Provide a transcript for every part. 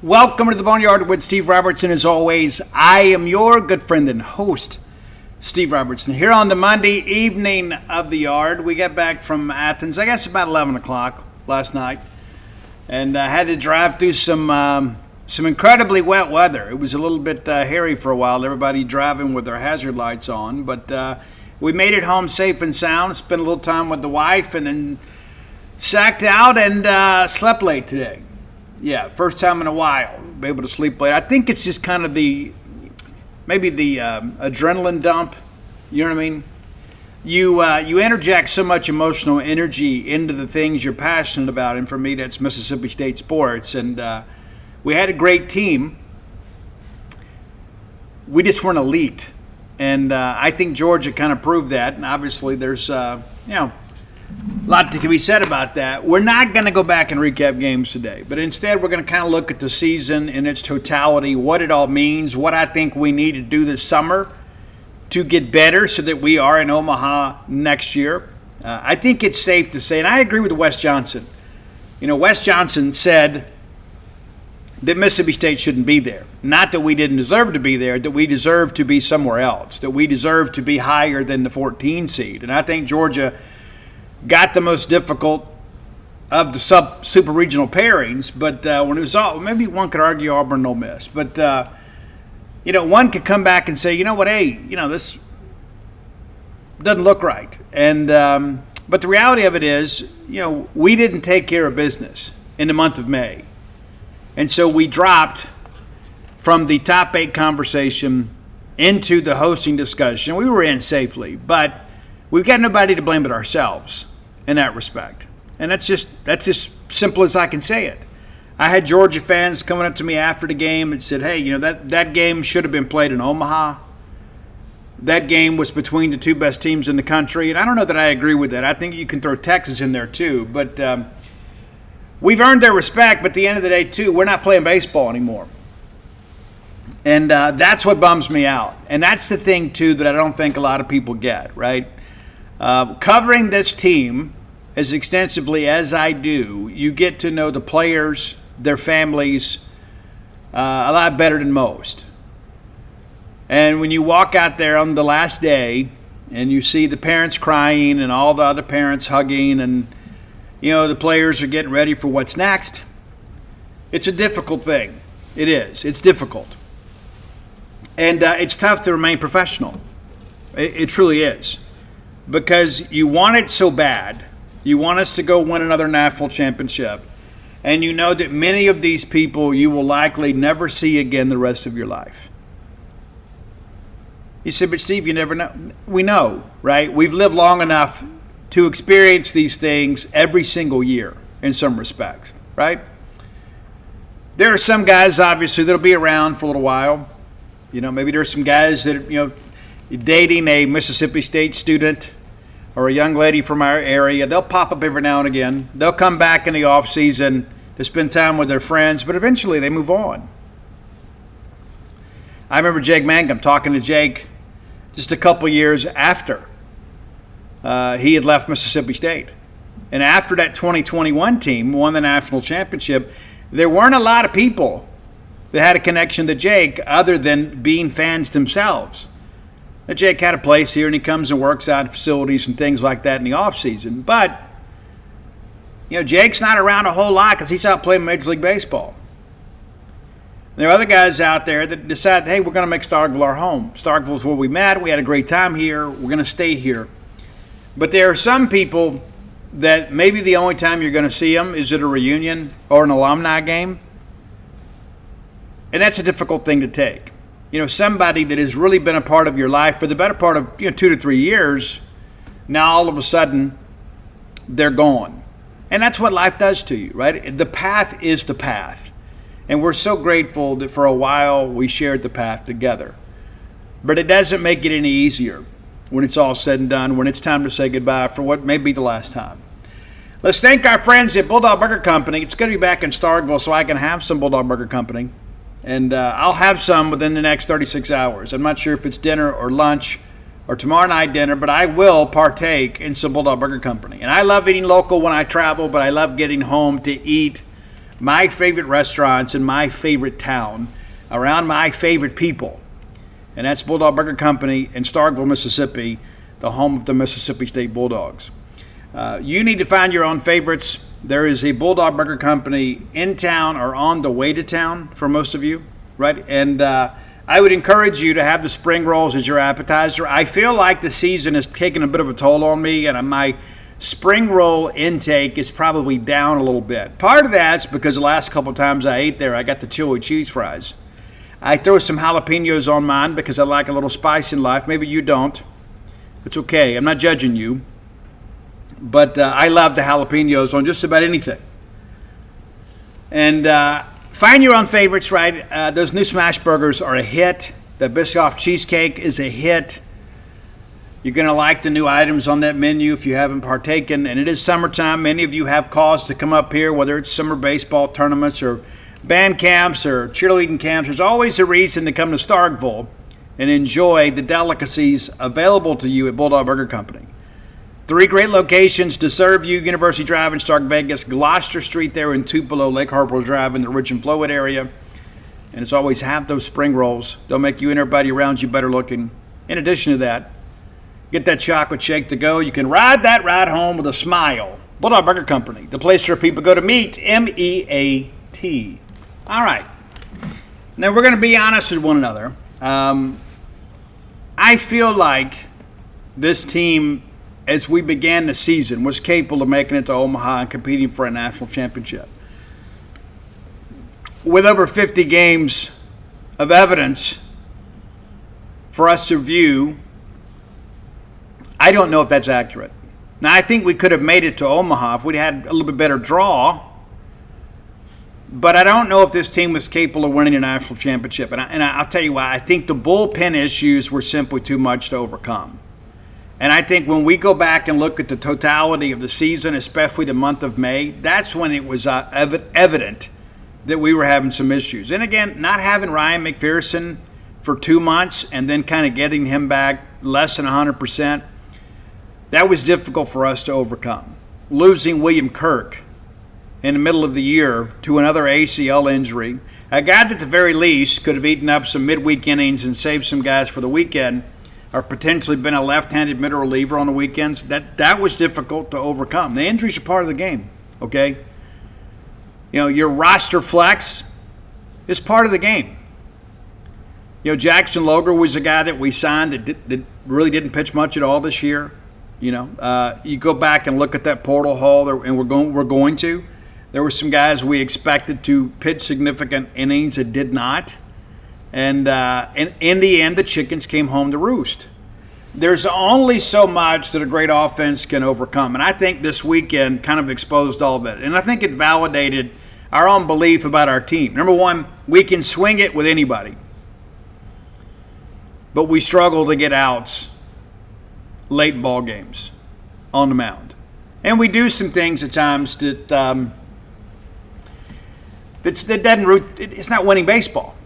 Welcome to the Boneyard with Steve Robertson. As always, I am your good friend and host, Steve Robertson. Here on the Monday evening of the yard, we got back from Athens, I guess about 11 o'clock last night, and I had to drive through some incredibly wet weather. It was a little bit hairy for a while, everybody driving with their hazard lights on, but we made it home safe and sound, spent a little time with the wife, and then sacked out and slept late today. Yeah, first time in a while, be able to sleep late. I think it's just kind of maybe the adrenaline dump. You know what I mean? You interject so much emotional energy into the things you're passionate about, and for me, that's Mississippi State sports. And we had a great team. We just weren't elite, and I think Georgia kind of proved that. And obviously, there's a lot that can be said about that. We're not going to go back and recap games today, but instead we're going to kind of look at the season in its totality, what it all means, what I think we need to do this summer to get better so that we are in Omaha next year. I think it's safe to say, and I agree with Wes Johnson. Wes Johnson said that Mississippi State shouldn't be there. Not that we didn't deserve to be there, that we deserve to be somewhere else, that we deserve to be higher than the 14 seed. And I think Georgia got the most difficult of the super regional pairings, but when it was all, maybe one could argue Auburn and Ole Miss, but one could come back and say, this doesn't look right, and but the reality of it is, we didn't take care of business in the month of May, and so we dropped from the top 8 conversation into the hosting discussion. We were in safely, but we've got nobody to blame but ourselves in that respect. And that's just simple as I can say it. I had Georgia fans coming up to me after the game and said, hey, that game should have been played in Omaha. That game was between the two best teams in the country. And I don't know that I agree with that. I think you can throw Texas in there too. But we've earned their respect. But at the end of the day, too, we're not playing baseball anymore. And that's what bums me out. And that's the thing, too, that I don't think a lot of people get, right? Covering this team as extensively as I do, you get to know the players, their families, a lot better than most. And when you walk out there on the last day and you see the parents crying and all the other parents hugging and, the players are getting ready for what's next, it's a difficult thing. It is. It's difficult. And it's tough to remain professional. It truly is. Because you want it so bad. You want us to go win another national championship. And you know that many of these people you will likely never see again the rest of your life. You said, but Steve, you never know. We know, right? We've lived long enough to experience these things every single year in some respects, right? There are some guys, obviously, that'll be around for a little while. Maybe there's some guys that, dating a Mississippi State student or a young lady from our area. They'll pop up every now and again. They'll come back in the off season to spend time with their friends, but eventually they move on. I remember Jake Mangum talking to Jake just a couple years after he had left Mississippi State. And after that 2021 team won the national championship, there weren't a lot of people that had a connection to Jake other than being fans themselves. That Jake had a place here, and he comes and works out in facilities and things like that in the offseason. But, Jake's not around a whole lot because he's out playing Major League Baseball. And there are other guys out there that decide, hey, we're going to make Starkville our home. Starkville's where we met. We had a great time here. We're going to stay here. But there are some people that maybe the only time you're going to see them is at a reunion or an alumni game. And that's a difficult thing to take. Somebody that has really been a part of your life for the better part of 2 to 3 years, now all of a sudden they're gone. And that's what life does to you, right? The path is the path. And we're so grateful that for a while we shared the path together. But it doesn't make it any easier when it's all said and done, when it's time to say goodbye for what may be the last time. Let's thank our friends at Bulldog Burger Company. It's going to be back in Starkville so I can have some Bulldog Burger Company. And I'll have some within the next 36 hours. I'm not sure if it's dinner or lunch or tomorrow night dinner, but I will partake in some Bulldog Burger Company. And I love eating local when I travel, but I love getting home to eat my favorite restaurants in my favorite town around my favorite people. And that's Bulldog Burger Company in Starkville, Mississippi, the home of the Mississippi State Bulldogs. You need to find your own favorites. There is a Bulldog Burger Company in town or on the way to town for most of you, right? And I would encourage you to have the spring rolls as your appetizer. I feel like the season has taken a bit of a toll on me, and my spring roll intake is probably down a little bit. Part of that's because the last couple of times I ate there, I got the chili cheese fries. I throw some jalapenos on mine because I like a little spice in life. Maybe you don't. It's okay. I'm not judging you. But I love the jalapenos on just about anything. And find your own favorites, right? Those new smash burgers are a hit. The Biscoff cheesecake is a hit. You're going to like the new items on that menu if you haven't partaken. And it is summertime. Many of you have cause to come up here, whether it's summer baseball tournaments or band camps or cheerleading camps. There's always a reason to come to Starkville and enjoy the delicacies available to you at Bulldog Burger Company. 3 great locations to serve you: University Drive in Stark Vegas, Gloucester Street there in Tupelo, Lake Hartwell Drive in the Rich and Flowood area. And as always, have those spring rolls. They'll make you and everybody around you better looking. In addition to that, get that chocolate shake to go. You can ride that ride home with a smile. Bulldog Burger Company, the place where people go to meet, M-E-A-T. All right. Now, we're going to be honest with one another. I feel like this team, as we began the season, was capable of making it to Omaha and competing for a national championship. With over 50 games of evidence for us to view, I don't know if that's accurate. Now, I think we could have made it to Omaha if we'd had a little bit better draw, but I don't know if this team was capable of winning a national championship. And I'll tell you why. I think the bullpen issues were simply too much to overcome. And I think when we go back and look at the totality of the season, especially the month of May, that's when it was evident that we were having some issues. And again, not having Ryan McPherson for 2 months and then kind of getting him back less than 100%, that was difficult for us to overcome. Losing William Kirk in the middle of the year to another ACL injury, a guy that at the very least could have eaten up some midweek innings and saved some guys for the weekend, or potentially been a left-handed middle reliever on the weekends, that was difficult to overcome. The injuries are part of the game, okay? You know, your roster flex is part of the game. You know, Jackson Loger was a guy that we signed that really didn't pitch much at all this year. You know, you go back and look at that portal haul, and we're going to. There were some guys we expected to pitch significant innings that did not. And in the end, the chickens came home to roost. There's only so much that a great offense can overcome. And I think this weekend kind of exposed all of it. And I think it validated our own belief about our team. Number one, we can swing it with anybody. But we struggle to get outs late in ball games on the mound. And we do some things at times that doesn't root. It's not winning baseball.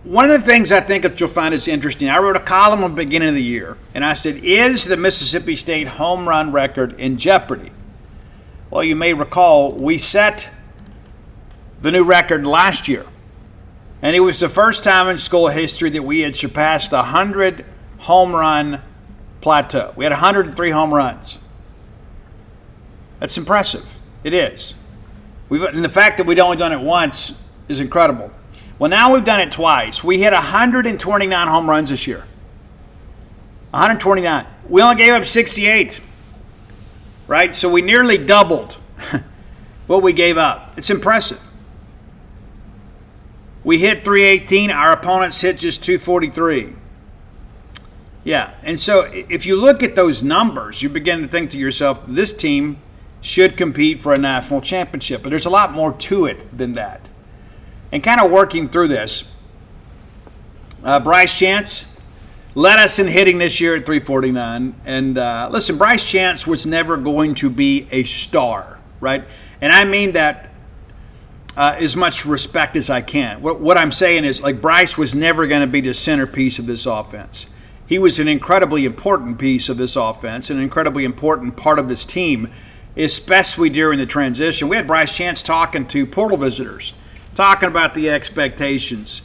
One of the things I think that you'll find is interesting, I wrote a column at the beginning of the year, and I said, is the Mississippi State home run record in jeopardy? Well, you may recall we set the new record last year, and it was the first time in school history that we had surpassed the 100 home run plateau. We had 103 home runs. That's impressive. It is. And the fact that we'd only done it once is incredible. Well, now we've done it twice. We hit 129 home runs this year. 129. We only gave up 68, right? So we nearly doubled what we gave up. It's impressive. We hit 318. Our opponents hit just 243. Yeah, and so if you look at those numbers, you begin to think to yourself, this team should compete for a national championship. But there's a lot more to it than that. And kind of working through this, Bryce Chance led us in hitting this year at 349. And listen, Bryce Chance was never going to be a star, right? And I mean that as much respect as I can. What I'm saying is, like, Bryce was never going to be the centerpiece of this offense. He was an incredibly important piece of this offense, an incredibly important part of this team. especially during the transition. We had Bryce Chance talking to portal visitors, talking about the expectations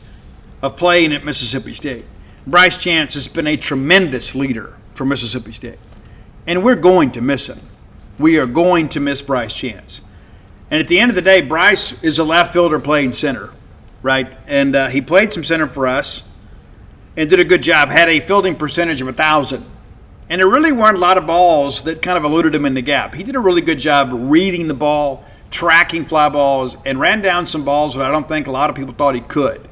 of playing at Mississippi State. Bryce Chance has been a tremendous leader for Mississippi State, and we're going to miss him. We are going to miss Bryce Chance. And at the end of the day, Bryce is a left fielder playing center, right? And he played some center for us and did a good job, had a fielding percentage of 1,000. And there really weren't a lot of balls that kind of eluded him in the gap. He did a really good job reading the ball, tracking fly balls, and ran down some balls that I don't think a lot of people thought he could.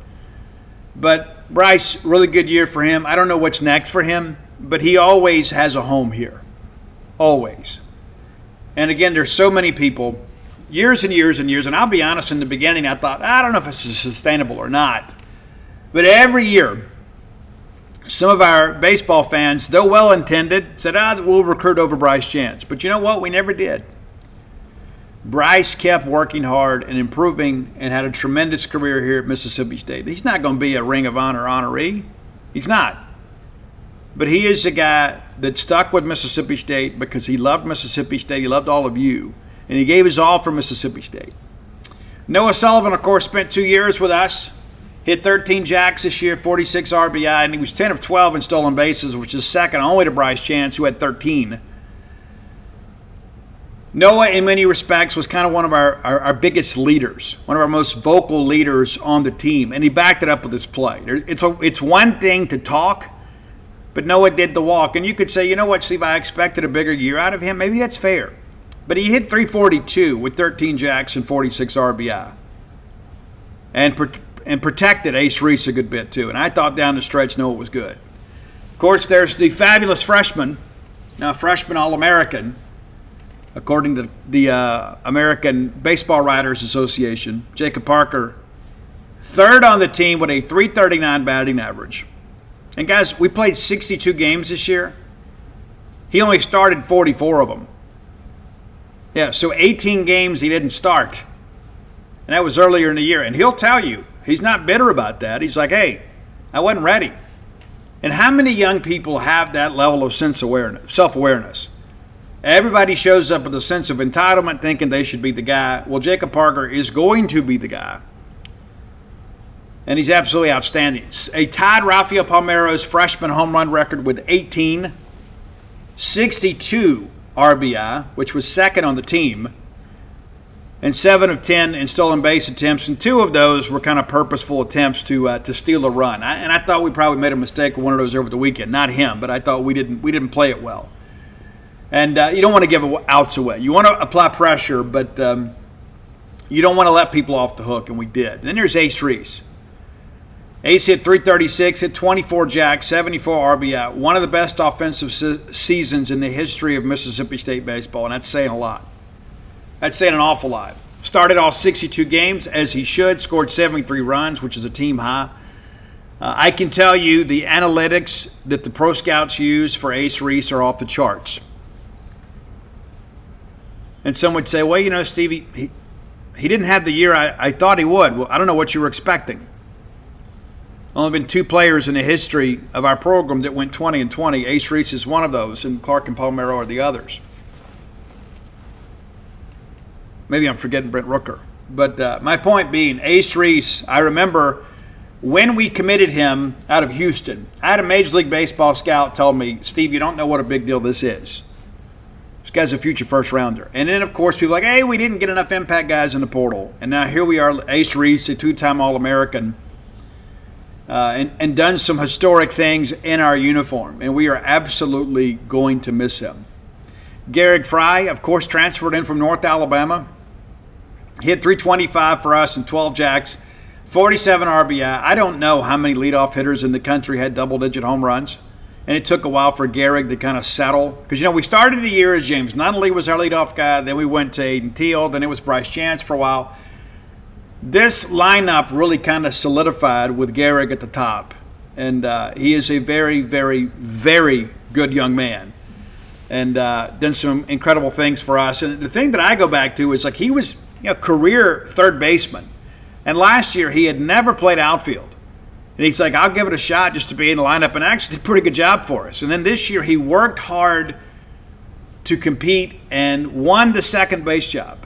But Bryce, really good year for him. I don't know what's next for him, but he always has a home here. Always. And again, there's so many people, years and years and years, and I'll be honest, in the beginning I thought, I don't know if this is sustainable or not. But every year, some of our baseball fans, though well-intended, said, we'll recruit over Bryce Chance. But you know what? We never did. Bryce kept working hard and improving and had a tremendous career here at Mississippi State. He's not going to be a Ring of Honor honoree. He's not. But he is a guy that stuck with Mississippi State because he loved Mississippi State. He loved all of you. And he gave his all for Mississippi State. Noah Sullivan, of course, spent 2 years with us. Hit 13 jacks this year, 46 RBI, and he was 10 of 12 in stolen bases, which is second only to Bryce Chance, who had 13. Noah, in many respects, was kind of one of our biggest leaders, one of our most vocal leaders on the team, and he backed it up with his play. It's one thing to talk, but Noah did the walk. And you could say, you know what, Steve, I expected a bigger year out of him. Maybe that's fair. But he hit 342 with 13 jacks and 46 RBI. And protected Ace Reese a good bit, too. And I thought down the stretch Noah was good. Of course, there's the fabulous freshman, now freshman All-American, according to the American Baseball Writers Association, Jacob Parker, third on the team with a .339 batting average. And, guys, we played 62 games this year. He only started 44 of them. Yeah, so 18 games he didn't start. And that was earlier in the year. And he'll tell you, he's not bitter about that. He's like, hey, I wasn't ready. And how many young people have that level of self-awareness? Everybody shows up with a sense of entitlement thinking they should be the guy. Well, Jacob Parker is going to be the guy. And he's absolutely outstanding. He tied Rafael Palmeiro's freshman home run record with 18, 62 RBI, which was second on the team, and 7 of 10 in stolen base attempts, and 2 of those were kind of purposeful attempts to steal a run. I thought we probably made a mistake with one of those over the weekend. Not him, but I thought we didn't play it well. And you don't want to give outs away. You want to apply pressure, but you don't want to let people off the hook, and we did. And then there's Ace Reese. Ace hit 336, hit 24 jacks, 74 RBI. One of the best offensive seasons in the history of Mississippi State baseball, and that's saying a lot. That's saying an awful lot. Started all 62 games, as he should, scored 73 runs, which is a team high. I can tell you the analytics that the pro scouts use for Ace Reese are off the charts. And some would say, well, you know, Stevie, he didn't have the year I thought he would. Well, I don't know what you were expecting. Only been 2 players in the history of our program that went 20 and 20. Ace Reese is one of those, and Clark and Palmeiro are the others. Maybe I'm forgetting Brent Rooker. But my point being, Ace Reese, I remember when we committed him out of Houston, I had a Major League Baseball scout tell me, Steve, you don't know what a big deal this is. This guy's a future first rounder. And then, of course, people are like, hey, we didn't get enough impact guys in the portal. And now here we are, Ace Reese, a 2-time All-American, and done some historic things in our uniform. And we are absolutely going to miss him. Garrick Fry, of course, transferred in from North Alabama. Hit 325 for us and 12 jacks, 47 RBI. I don't know how many leadoff hitters in the country had double-digit home runs. And it took a while for Garrick to kind of settle. Because, you know, we started the year as James Nunnally was our leadoff guy. Then we went to Aiden Teal. Then it was Bryce Chance for a while. This lineup really kind of solidified with Garrick at the top. And he is a very, very, very good young man. And done some incredible things for us. And the thing that I go back to is, like, he was, you know, career third baseman. And last year he had never played outfield. And he's like, I'll give it a shot just to be in the lineup, and actually did a pretty good job for us. And then this year he worked hard to compete and won the second base job.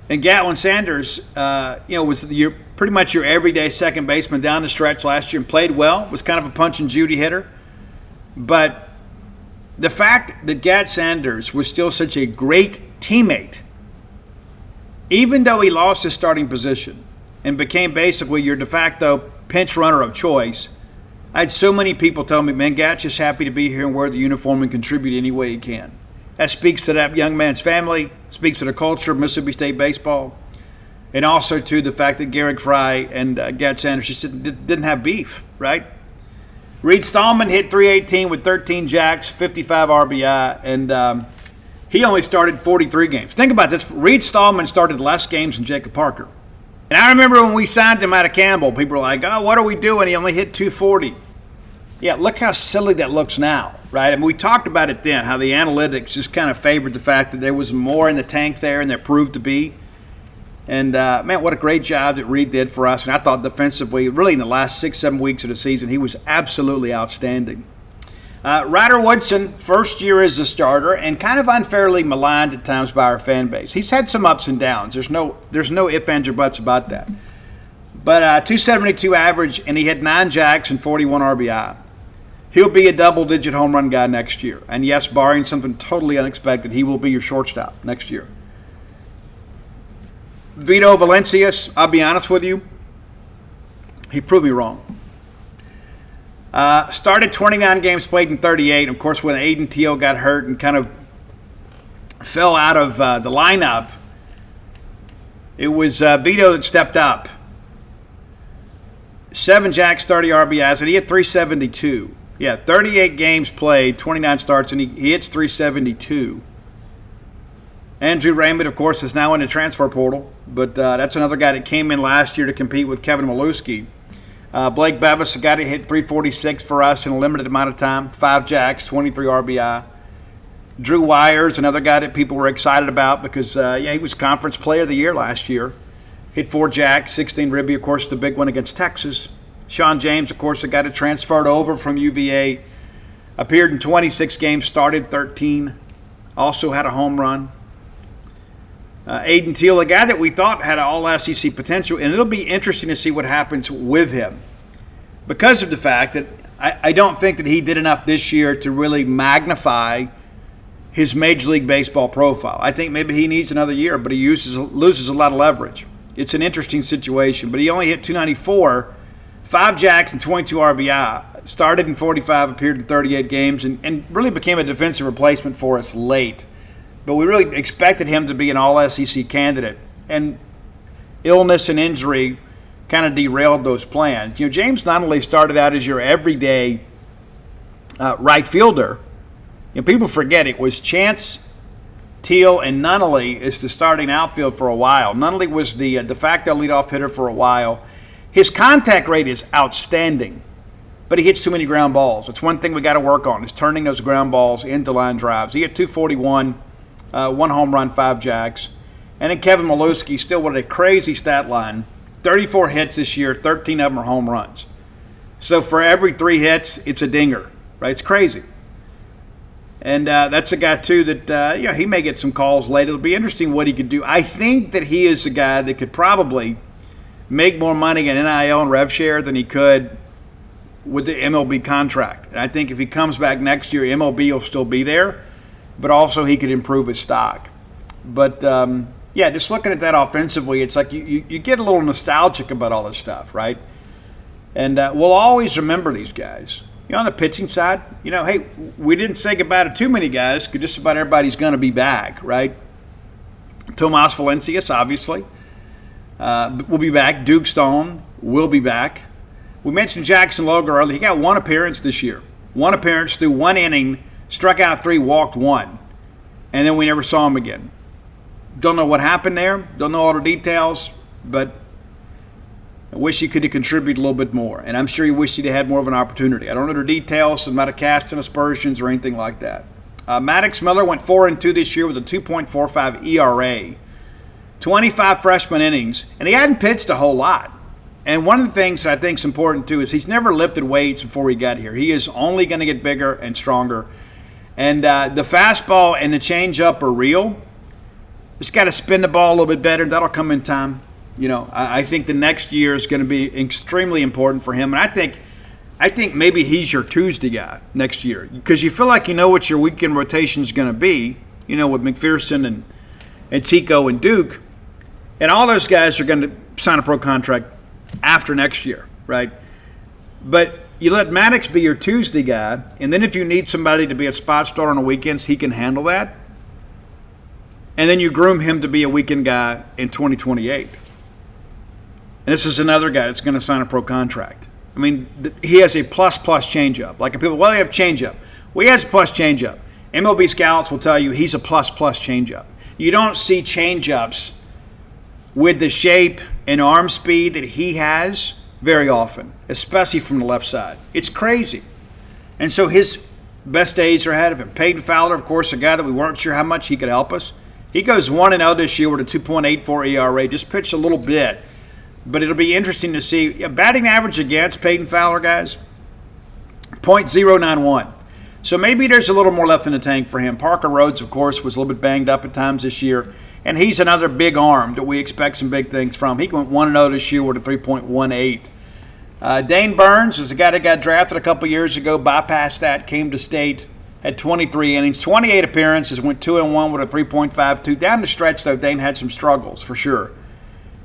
And Gatlin Sanders, was pretty much your everyday second baseman down the stretch last year and played well, was kind of a punch and Judy hitter. But the fact that Gat Sanders was still such a great teammate, even though he lost his starting position and became basically your de facto pinch runner of choice, I had so many people tell me, man, Gat's just happy to be here and wear the uniform and contribute any way he can. That speaks to that young man's family, speaks to the culture of Mississippi State baseball, and also to the fact that Garrick Fry and Gat Sanders just didn't have beef, right? Reed Stallman hit .318 with 13 jacks, 55 RBI, and he only started 43 games. Think about this. Reed Stallman started less games than Jacob Parker. And I remember when we signed him out of Campbell, people were like, oh, what are we doing? He only hit .240. Yeah, look how silly that looks now, right? I mean, we talked about it then, how the analytics just kind of favored the fact that there was more in the tank there, and there proved to be. And, man, what a great job that Reed did for us. And I thought defensively, really in the last 6-7 weeks of the season, he was absolutely outstanding. Ryder Woodson, first year as a starter, and kind of unfairly maligned at times by our fan base. He's had some ups and downs. There's no ifs, ands, or buts about that. But 272 average, and he had 9 jacks and 41 RBI. He'll be a double-digit home run guy next year. And yes, barring something totally unexpected, he will be your shortstop next year. Vito Valencias, I'll be honest with you, he proved me wrong. Started 29 games, played in 38. Of course, when Aiden Teal got hurt and kind of fell out of the lineup, it was Vito that stepped up. 7 jacks, 30 RBIs, and he hit .372. Yeah, 38 games played, 29 starts, and he hits .372. Andrew Raymond, of course, is now in the transfer portal, but that's another guy that came in last year to compete with Kevin Maluski. Blake Bevis, a guy that hit .346 for us in a limited amount of time, 5 jacks, 23 RBI. Drew Wires, another guy that people were excited about because he was Conference Player of the Year last year. Hit 4 jacks, 16 ribby, of course, the big one against Texas. Sean James, of course, the guy that transferred over from UVA, appeared in 26 games, started 13, also had a home run. Aiden Teal, a guy that we thought had all-SEC potential, and it'll be interesting to see what happens with him because of the fact that I don't think that he did enough this year to really magnify his Major League Baseball profile. I think maybe he needs another year, but he loses a lot of leverage. It's an interesting situation, but he only hit .294, 5 jacks and 22 RBI, started in 45, appeared in 38 games, and really became a defensive replacement for us late. But we really expected him to be an all-SEC candidate. And illness and injury kind of derailed those plans. James not only started out as your everyday right fielder. People forget it was Chance, Teal, and Nunnally is the starting outfield for a while. Nunnally was the de facto leadoff hitter for a while. His contact rate is outstanding, but he hits too many ground balls. It's one thing we got to work on is turning those ground balls into line drives. He had .241. 1 home run, 5 jacks. And then Kevin Maluski, still with a crazy stat line, 34 hits this year, 13 of them are home runs. So for every 3 hits, it's a dinger, right? It's crazy. And that's a guy, too, that he may get some calls late. It'll be interesting what he could do. I think that he is a guy that could probably make more money in NIL and rev share than he could with the MLB contract. And I think if he comes back next year, MLB will still be there. But also he could improve his stock. But, just looking at that offensively, it's like you get a little nostalgic about all this stuff, right? And we'll always remember these guys. On the pitching side, hey, we didn't say goodbye to too many guys because just about everybody's going to be back, right? Tomas Valencias, obviously, will be back. Duke Stone will be back. We mentioned Jackson Logan earlier. He got 1 appearance this year. 1 appearance through 1 inning. Struck out 3, walked 1, and then we never saw him again. Don't know what happened there. Don't know all the details, but I wish he could have contributed a little bit more, and I'm sure he wished he'd had more of an opportunity. I don't know the details about a cast and aspersions or anything like that. Maddox Miller went 4-2 this year with a 2.45 ERA, 25 freshman innings, and he hadn't pitched a whole lot. And one of the things that I think is important, too, is he's never lifted weights before he got here. He is only going to get bigger and stronger. And the fastball and the changeup are real. Just got to spin the ball a little bit better. That'll come in time. I think the next year is going to be extremely important for him. And I think maybe he's your Tuesday guy next year because you feel like you know what your weekend rotation is going to be, with McPherson and Tico and Duke. And all those guys are going to sign a pro contract after next year, right? But you let Maddox be your Tuesday guy, and then if you need somebody to be a spot starter on the weekends, he can handle that. And then you groom him to be a weekend guy in 2028. And this is another guy that's going to sign a pro contract. I mean, he has a plus changeup. Like people, well, they have changeup. Well, he has a plus changeup. MLB scouts will tell you he's a plus changeup. You don't see changeups with the shape and arm speed that he has very often, especially from the left side. It's crazy. And so his best days are ahead of him. Peyton Fowler, of course, a guy that we weren't sure how much he could help us. He goes 1-0 this year with a 2.84 ERA, just pitched a little bit. But it'll be interesting to see. Batting average against Peyton Fowler, guys, .091. So maybe there's a little more left in the tank for him. Parker Rhodes, of course, was a little bit banged up at times this year. And he's another big arm that we expect some big things from. He went 1-0 this year with a 3.18. Dane Burns is a guy that got drafted a couple years ago, bypassed that, came to state, had 23 innings, 28 appearances, went 2-1 with a 3.52. Down the stretch, though, Dane had some struggles for sure.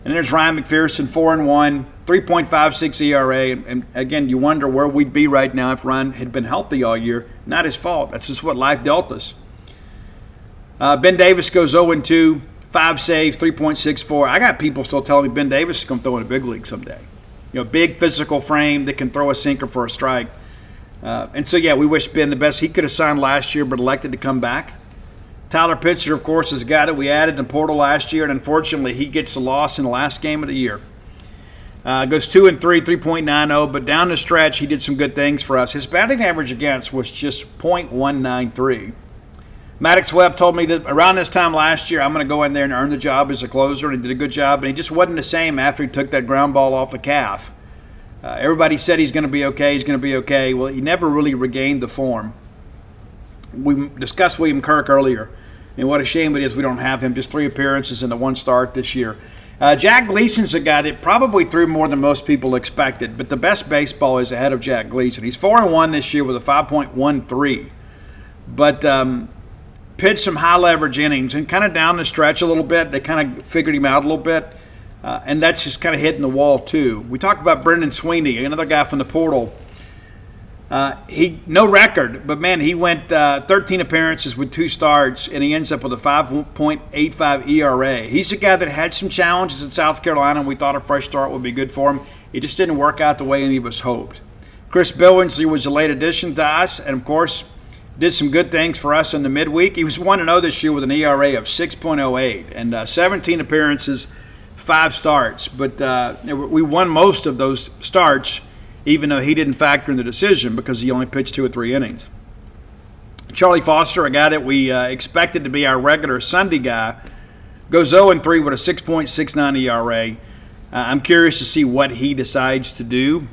And there's Ryan McPherson, 4-1, 3.56 ERA. And again, you wonder where we'd be right now if Ryan had been healthy all year. Not his fault. That's just what life dealt us. Ben Davis goes 0-2, 5 saves, 3.64. I got people still telling me Ben Davis is going to throw in a big league someday. Big physical frame that can throw a sinker for a strike. And so, yeah, we wish Ben the best. He could have signed last year but elected to come back. Tyler Pitcher, of course, is a guy that we added in the portal last year, and unfortunately he gets a loss in the last game of the year. Goes 2-3, 3.90, but down the stretch he did some good things for us. His batting average against was just .193. Maddox Webb told me that around this time last year I'm going to go in there and earn the job as a closer, and he did a good job, and he just wasn't the same after he took that ground ball off the calf. Everybody said he's going to be okay. Well, he never really regained the form. We discussed William Kirk earlier, and what a shame it is we don't have him. Just 3 appearances and a 1 start this year. Jack Gleason's a guy that probably threw more than most people expected, but the best baseball is ahead of Jack Gleason. He's 4-1 this year with a 5.13, but pitched some high leverage innings and kind of down the stretch a little bit. They kind of figured him out a little bit, and that's just kind of hitting the wall too. We talked about Brendan Sweeney, another guy from the portal. He no record, but man, he went 13 appearances with 2 starts, and he ends up with a 5.85 ERA. He's a guy that had some challenges in South Carolina, and we thought a fresh start would be good for him. It just didn't work out the way any of us hoped. Chris Billingsley was a late addition to us, and of course, did some good things for us in the midweek. He was 1-0 this year with an ERA of 6.08 and 17 appearances, 5 starts. But we won most of those starts, even though he didn't factor in the decision because he only pitched 2 or 3 innings. Charlie Foster, a guy that we expected to be our regular Sunday guy, goes 0-3 with a 6.69 ERA. I'm curious to see what he decides to do.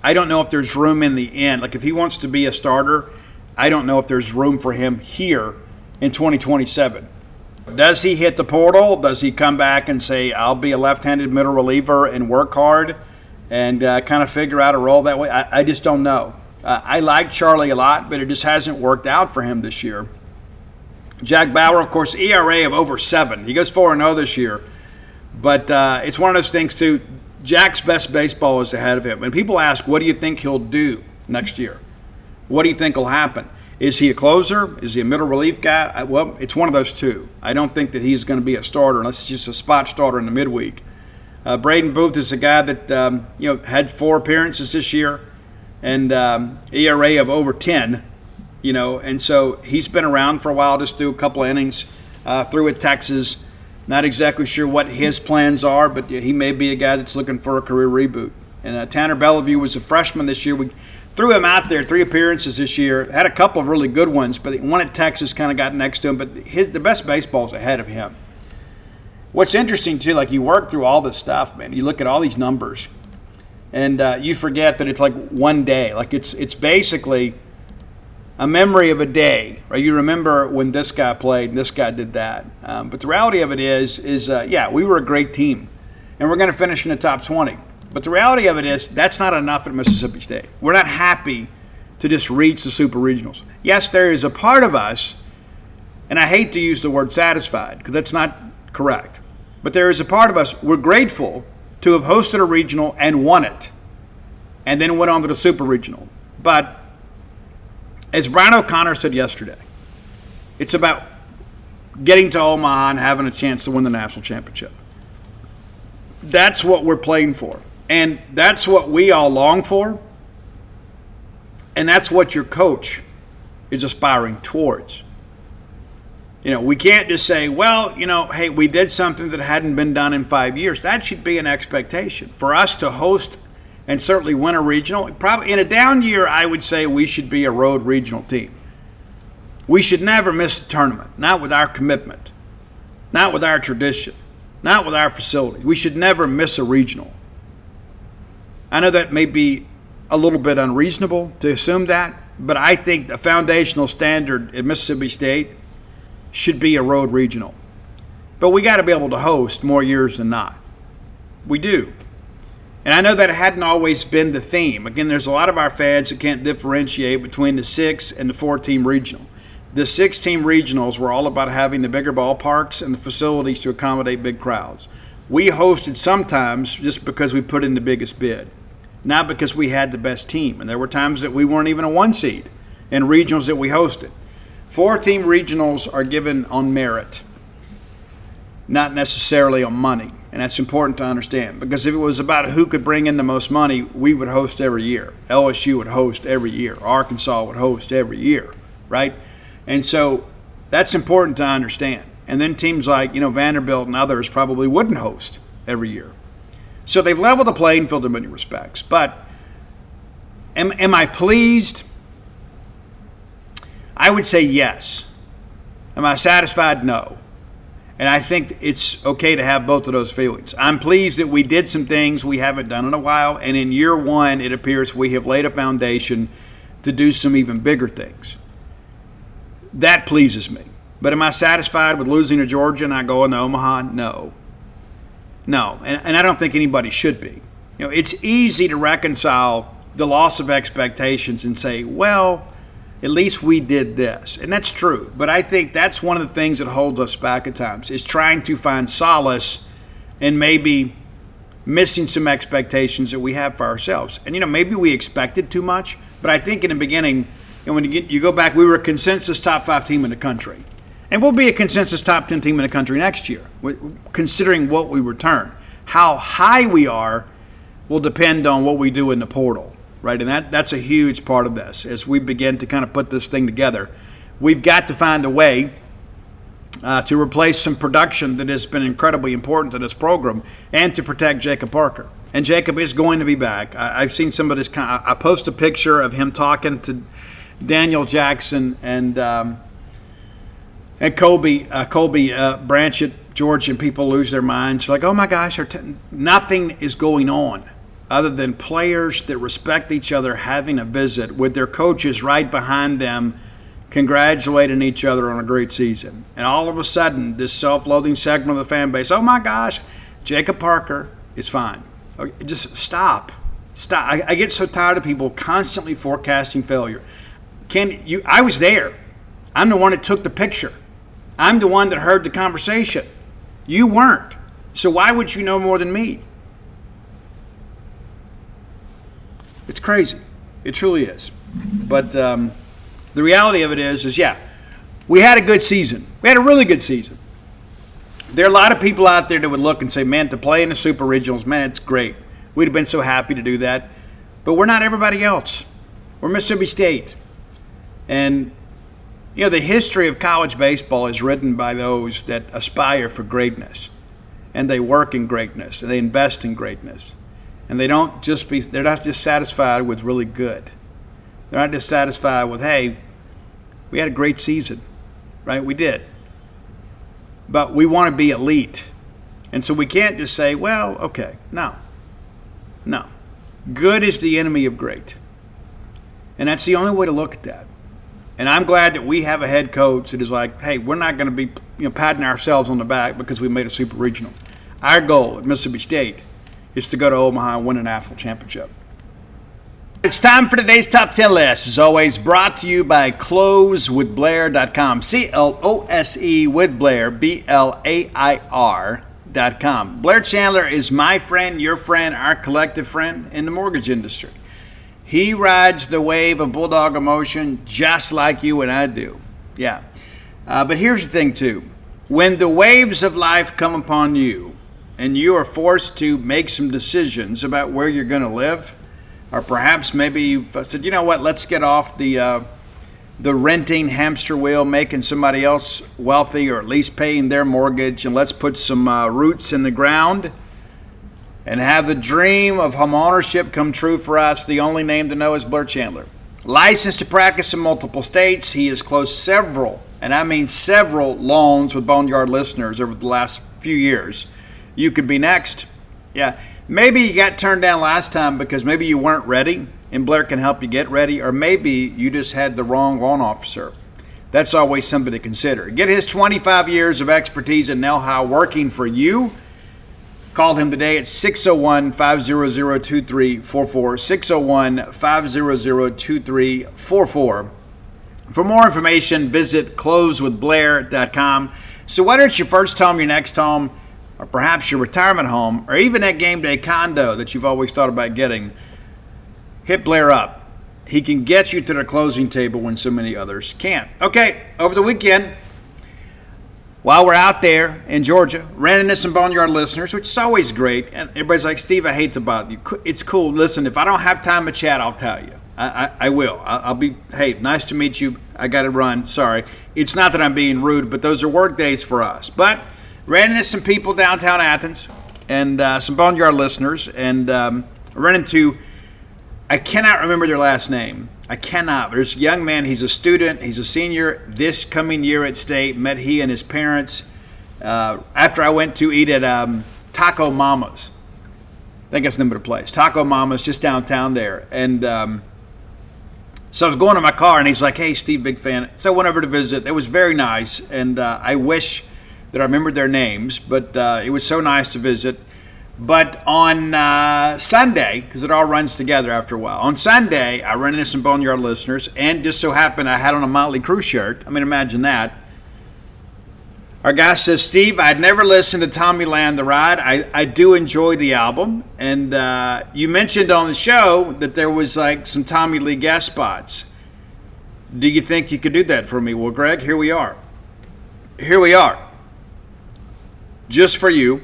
I don't know if there's room in the end. Like if he wants to be a starter, I don't know if there's room for him here in 2027. Does he hit the portal? Does he come back and say, I'll be a left-handed middle reliever and work hard and kind of figure out a role that way? I just don't know. I like Charlie a lot, but it just hasn't worked out for him this year. Jack Bauer, of course, ERA of over 7. He goes 4-0 this year. But it's one of those things, too. Jack's best baseball is ahead of him. And people ask, what do you think he'll do next year? What do you think will happen? Is he a closer? Is he a middle relief guy? Well, it's one of those two. I don't think that he's going to be a starter unless it's just a spot starter in the midweek. Braden Booth is a guy that had 4 appearances this year and ERA of over 10. And so he's been around for a while, just threw a couple of innings, through at Texas. Not exactly sure what his plans are, but he may be a guy that's looking for a career reboot. And Tanner Bellevue was a freshman this year. We threw him out there, 3 appearances this year. Had a couple of really good ones, but one at Texas kind of got next to him. But the best baseball is ahead of him. What's interesting, too, like you work through all this stuff, man. You look at all these numbers, and you forget that it's like one day. Like it's basically a memory of a day, right? You remember when this guy played and this guy did that. But the reality of it is yeah, we were a great team, and we're going to finish in the top 20. But the reality of it is that's not enough at Mississippi State. We're not happy to just reach the Super Regionals. Yes, there is a part of us, and I hate to use the word satisfied because that's not correct, but there is a part of us, we're grateful to have hosted a regional and won it, and then went on to the Super Regional. But as Brian O'Connor said yesterday, it's about getting to Omaha and having a chance to win the national championship. That's what we're playing for. And that's what we all long for. And that's what your coach is aspiring towards. We can't just say, well, hey, we did something that hadn't been done in 5 years. That should be an expectation. For us to host and certainly win a regional, probably in a down year, I would say we should be a road regional team. We should never miss the tournament, not with our commitment, not with our tradition, not with our facility. We should never miss a regional. I know that may be a little bit unreasonable to assume that, but I think the foundational standard at Mississippi State should be a road regional. But we got to be able to host more years than not. We do. And I know that it hadn't always been the theme. Again, there's a lot of our fans that can't differentiate between the 6 and the 4-team regional. The 6-team regionals were all about having the bigger ballparks and the facilities to accommodate big crowds. We hosted sometimes just because we put in the biggest bid, not because we had the best team. And there were times that we weren't even a 1 seed in regionals that we hosted. 4-team regionals are given on merit, not necessarily on money. And that's important to understand, because if it was about who could bring in the most money, we would host every year. LSU would host every year. Arkansas would host every year, right? And so that's important to understand. And then teams like, Vanderbilt and others probably wouldn't host every year. So they've leveled the playing field in many respects. But am I pleased? I would say yes. Am I satisfied? No. And I think it's okay to have both of those feelings. I'm pleased that we did some things we haven't done in a while, and in year 1, it appears we have laid a foundation to do some even bigger things. That pleases me. But am I satisfied with losing to Georgia and not going to Omaha? No. And I don't think anybody should be. It's easy to reconcile the loss of expectations and say, well, at least we did this. And that's true. But I think that's one of the things that holds us back at times, is trying to find solace in maybe missing some expectations that we have for ourselves. And, maybe we expected too much. But I think in the beginning, when you go back, we were a consensus top 5 team in the country. And we'll be a consensus top 10 team in the country next year, considering what we return. How high we are will depend on what we do in the portal, right? And that's a huge part of this. As we begin to kind of put this thing together, we've got to find a way to replace some production that has been incredibly important to this program, and to protect Jacob Parker. And Jacob is going to be back. I've seen some of this. I post a picture of him talking to Daniel Jackson and Colby Branch at Georgia, and people lose their minds. Like, oh my gosh, nothing is going on other than players that respect each other having a visit with their coaches right behind them, congratulating each other on a great season. And all of a sudden, this self-loathing segment of the fan base, oh my gosh, Jacob Parker is fine. Just stop. I get so tired of people constantly forecasting failure. I was there. I'm the one that took the picture. I'm the one that heard the conversation. You weren't. So why would you know more than me? It's crazy. It truly is. But the reality of it is yeah, we had a good season. We had a really good season. There are a lot of people out there that would look and say, man, to play in the Super Regionals, man, it's great. We'd have been so happy to do that. But we're not everybody else. We're Mississippi State. And the history of college baseball is written by those that aspire for greatness, and they work in greatness, and they invest in greatness, and they're not just satisfied with really good. They're not just satisfied with, hey, we had a great season, right? We did, but we want to be elite, and so we can't just say, well, okay, no. Good is the enemy of great, and that's the only way to look at that. And I'm glad that we have a head coach that is like, hey, we're not going to be patting ourselves on the back because we made a super regional. Our goal at Mississippi State is to go to Omaha and win a national championship. It's time for today's Top 10 list. As always, brought to you by closewithblair.com. C-L-O-S-E with Blair, B-L-A-I-R.com. Blair Chandler is my friend, your friend, our collective friend in the mortgage industry. He rides the wave of bulldog emotion just like you and I do. Yeah. But here's the thing, too. When the waves of life come upon you and you are forced to make some decisions about where you're going to live, or perhaps maybe you've said, you know what, let's get off the renting hamster wheel, making somebody else wealthy or at least paying their mortgage, and let's put some roots in the ground and have the dream of home ownership come true for us. The only name to know is Blair Chandler. Licensed to practice in multiple states. He has closed several, and I mean several, loans with Boneyard listeners over the last few years. You could be next. Yeah. Maybe you got turned down last time because maybe you weren't ready, and Blair can help you get ready, or maybe you just had the wrong loan officer. That's always something to consider. Get his 25 years of expertise and know-how working for you. Call him today at 601-500-2344, 601-500-2344. For more information, visit closewithblair.com. So whether it's your first home, your next home, or perhaps your retirement home, or even that game day condo that you've always thought about getting, hit Blair up. He can get you to the closing table when so many others can't. Okay, over the weekend, while we're out there in Georgia, ran into some Boneyard listeners, which is always great. And everybody's like, Steve, I hate to bother you. It's cool. Listen, if I don't have time to chat, I'll tell you. I will. I'll be, hey, nice to meet you. I got to run. Sorry. It's not that I'm being rude, but those are work days for us. But ran into some people downtown Athens and some Boneyard listeners, and ran into, I cannot remember their last name. I cannot. There's a young man. He's a student. He's a senior this coming year at State. Met he and his parents after I went to eat at Taco Mama's. I think that's the name of the place. Taco Mama's, just downtown there. And so I was going to my car, and he's like, hey, Steve, big fan. So I went over to visit. It was very nice, and I wish that I remembered their names, but it was so nice to visit. But on Sunday, because it all runs together after a while, on Sunday, I ran into some Boneyard listeners, and just so happened I had on a Motley Crue shirt. I mean, imagine that. Our guy says, Steve, I'd never listened to Tommy Land the Ride. I do enjoy the album, and you mentioned on the show that there was like some Tommy Lee guest spots. Do you think you could do that for me? Well, Greg, here we are. Here we are. Just for you.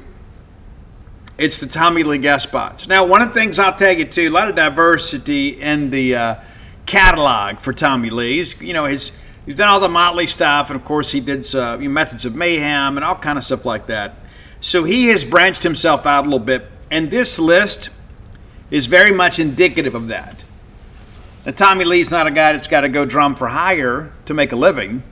It's the Tommy Lee guest spots. Now, one of the things I'll tell you, too, a lot of diversity in the catalog for Tommy Lee. He's done all the Motley stuff, and, of course, he did Methods of Mayhem and all kind of stuff like that. So he has branched himself out a little bit, and this list is very much indicative of that. Now, Tommy Lee's not a guy that's got to go drum for hire to make a living.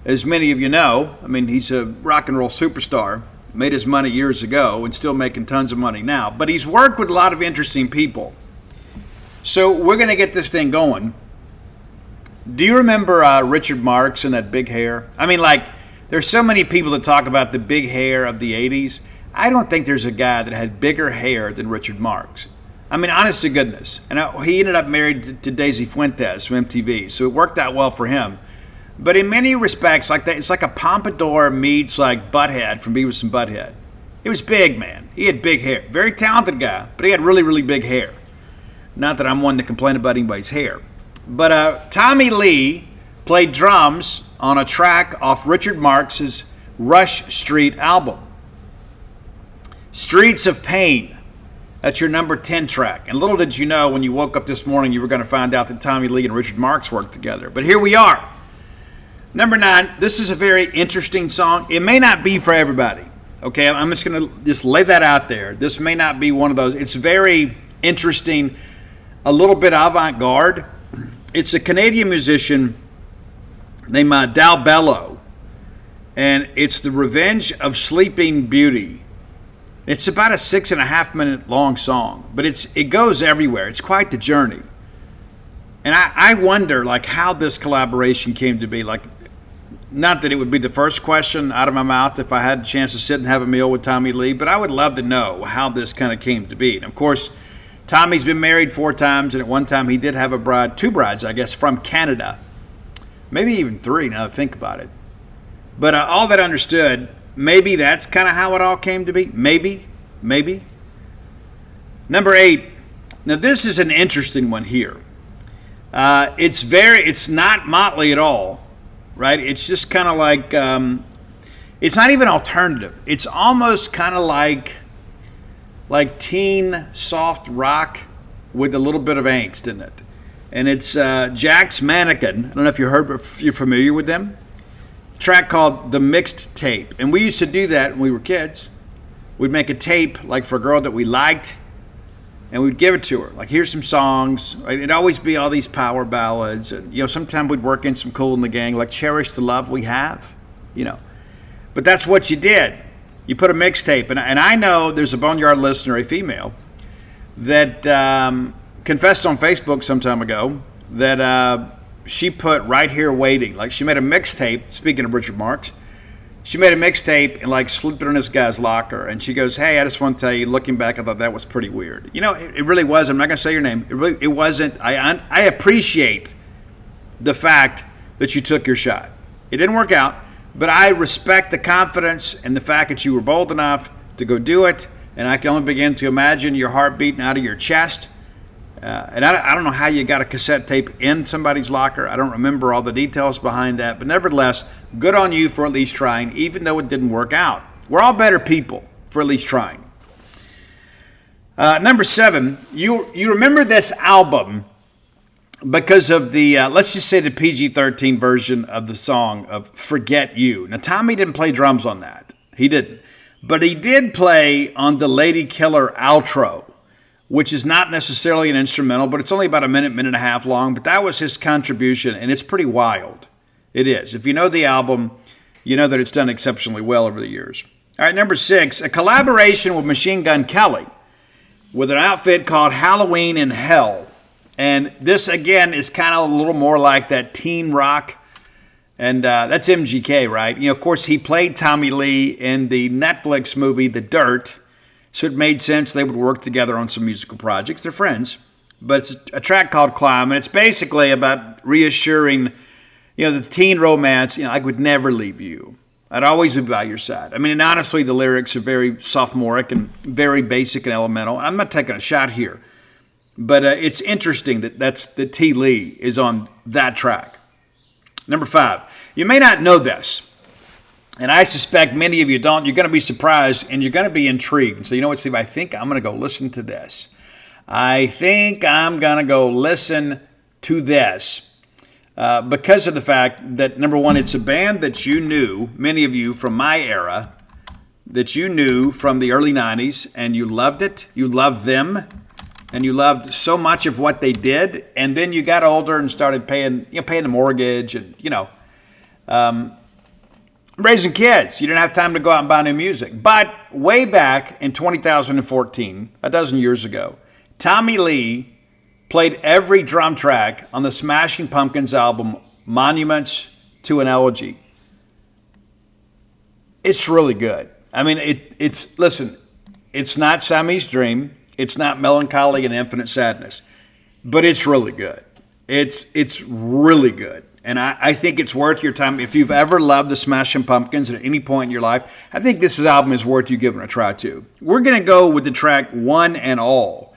As many of you know, I mean, he's a rock and roll superstar. Made his money years ago and still making tons of money now. But he's worked with a lot of interesting people. So we're going to get this thing going. Do you remember Richard Marx and that big hair? I mean, like, there's so many people that talk about the big hair of the 80s. I don't think there's a guy that had bigger hair than Richard Marx. I mean, honest to goodness. And he ended up married to Daisy Fuentes from MTV, so it worked out well for him. But in many respects, like that, it's like a pompadour meets like Butthead from Beavis and Butthead. He was big, man. He had big hair. Very talented guy, but he had really, really big hair. Not that I'm one to complain about anybody's hair. But Tommy Lee played drums on a track off Richard Marx's Rush Street album. Streets of Pain. That's your number 10 track. And little did you know when you woke up this morning you were going to find out that Tommy Lee and Richard Marx worked together. But here we are. Number 9, this is a very interesting song. It may not be for everybody, okay? I'm just going to just lay that out there. This may not be one of those. It's very interesting, a little bit avant-garde. It's a Canadian musician named Dal Bello, and it's The Revenge of Sleeping Beauty. It's about a 6.5-minute long song, but it goes everywhere. It's quite the journey. And I wonder, like, how this collaboration came to be. Like, not that it would be the first question out of my mouth if I had a chance to sit and have a meal with Tommy Lee, but I would love to know how this kind of came to be. And, of course, Tommy's been married 4 times, and at one time he did have a bride, 2 brides, I guess, from Canada. Maybe even 3, now that I think about it. But all that understood, maybe that's kind of how it all came to be. Maybe. Number 8. Now, this is an interesting one here. It's not motley at all, right? It's just kind of like, it's not even alternative. It's almost kind of like teen soft rock with a little bit of angst in it. And it's Jack's Mannequin. I don't know if you're familiar with them. A track called The Mixed Tape. And we used to do that when we were kids. We'd make a tape like for a girl that we liked, and we'd give it to her. Like, here's some songs. Right? It'd always be all these power ballads. And, sometimes we'd work in some Cool in the Gang, like Cherish the Love We Have, But that's what you did. You put a mixtape. And I know there's a Boneyard listener, a female, that confessed on Facebook some time ago that she put Right Here Waiting. Like, she made a mixtape, speaking of Richard Marx, she made a mixtape and, like, slipped it in this guy's locker. And she goes, hey, I just want to tell you, looking back, I thought that was pretty weird. It really was. I'm not going to say your name. It wasn't. I appreciate the fact that you took your shot. It didn't work out, but I respect the confidence and the fact that you were bold enough to go do it. And I can only begin to imagine your heart beating out of your chest. And I don't know how you got a cassette tape in somebody's locker. I don't remember all the details behind that. But nevertheless, good on you for at least trying, even though it didn't work out. We're all better people for at least trying. Number 7, you remember this album because of the, let's just say the PG-13 version of the song of Forget You. Now, Tommy didn't play drums on that. He didn't. But he did play on the Lady Killer outro, which is not necessarily an instrumental, but it's only about a minute and a half long. But that was his contribution, and it's pretty wild. It is. If you know the album, you know that it's done exceptionally well over the years. All right, number 6, a collaboration with Machine Gun Kelly with an outfit called Halloween in Hell. And this, again, is kind of a little more like that teen rock. And that's MGK, right? Of course, he played Tommy Lee in the Netflix movie The Dirt. So it made sense they would work together on some musical projects. They're friends. But it's a track called Climb, and it's basically about reassuring, the teen romance. I would never leave you. I'd always be by your side. I mean, and honestly, the lyrics are very sophomoric and very basic and elemental. I'm not taking a shot here. But it's interesting that T. Lee is on that track. Number 5, you may not know this. And I suspect many of you don't. You're going to be surprised and you're going to be intrigued. So, you know what, Steve? I think I'm going to go listen to this. Because of the fact that, number 1, it's a band that you knew, many of you from my era, that you knew from the early 90s, and you loved it. You loved them. And you loved so much of what they did. And then you got older and started paying the mortgage and, raising kids. You didn't have time to go out and buy new music. But way back in 2014, a dozen years ago, Tommy Lee played every drum track on the Smashing Pumpkins album, Monuments to an Elegy. It's really good. I mean, listen, it's not Siamese Dream. It's not Melancholy and Infinite Sadness. But it's really good. It's really good. And I think it's worth your time. If you've ever loved the Smashing Pumpkins at any point in your life, I think this album is worth you giving a try too. We're going to go with the track One and All,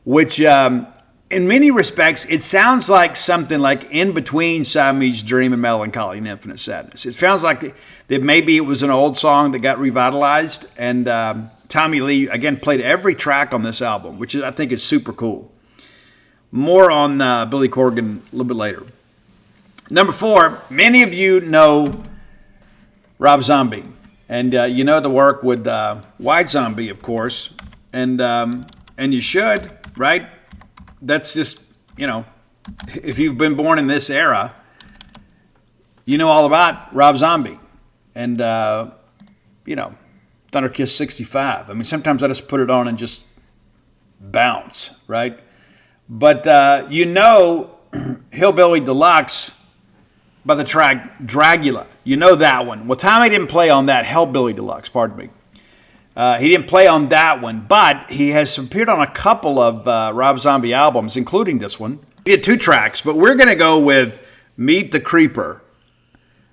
which in many respects, it sounds like something like in between Siamese Dream and Melancholy and Infinite Sadness. It sounds like that maybe it was an old song that got revitalized. And Tommy Lee, again, played every track on this album, which I think is super cool. More on Billy Corgan a little bit later. Number 4, many of you know Rob Zombie, and you know the work with White Zombie, of course, and you should, right? That's just, if you've been born in this era, you know all about Rob Zombie, and Thunder Kiss 65. I mean, sometimes I just put it on and just bounce, right? But Hillbilly Deluxe by the track Dragula. You know that one. Well, Tommy didn't play on that Hillbilly Deluxe, pardon me. He didn't play on that one, but he has appeared on a couple of Rob Zombie albums, including this one. He had 2 tracks, but we're going to go with Meet the Creeper.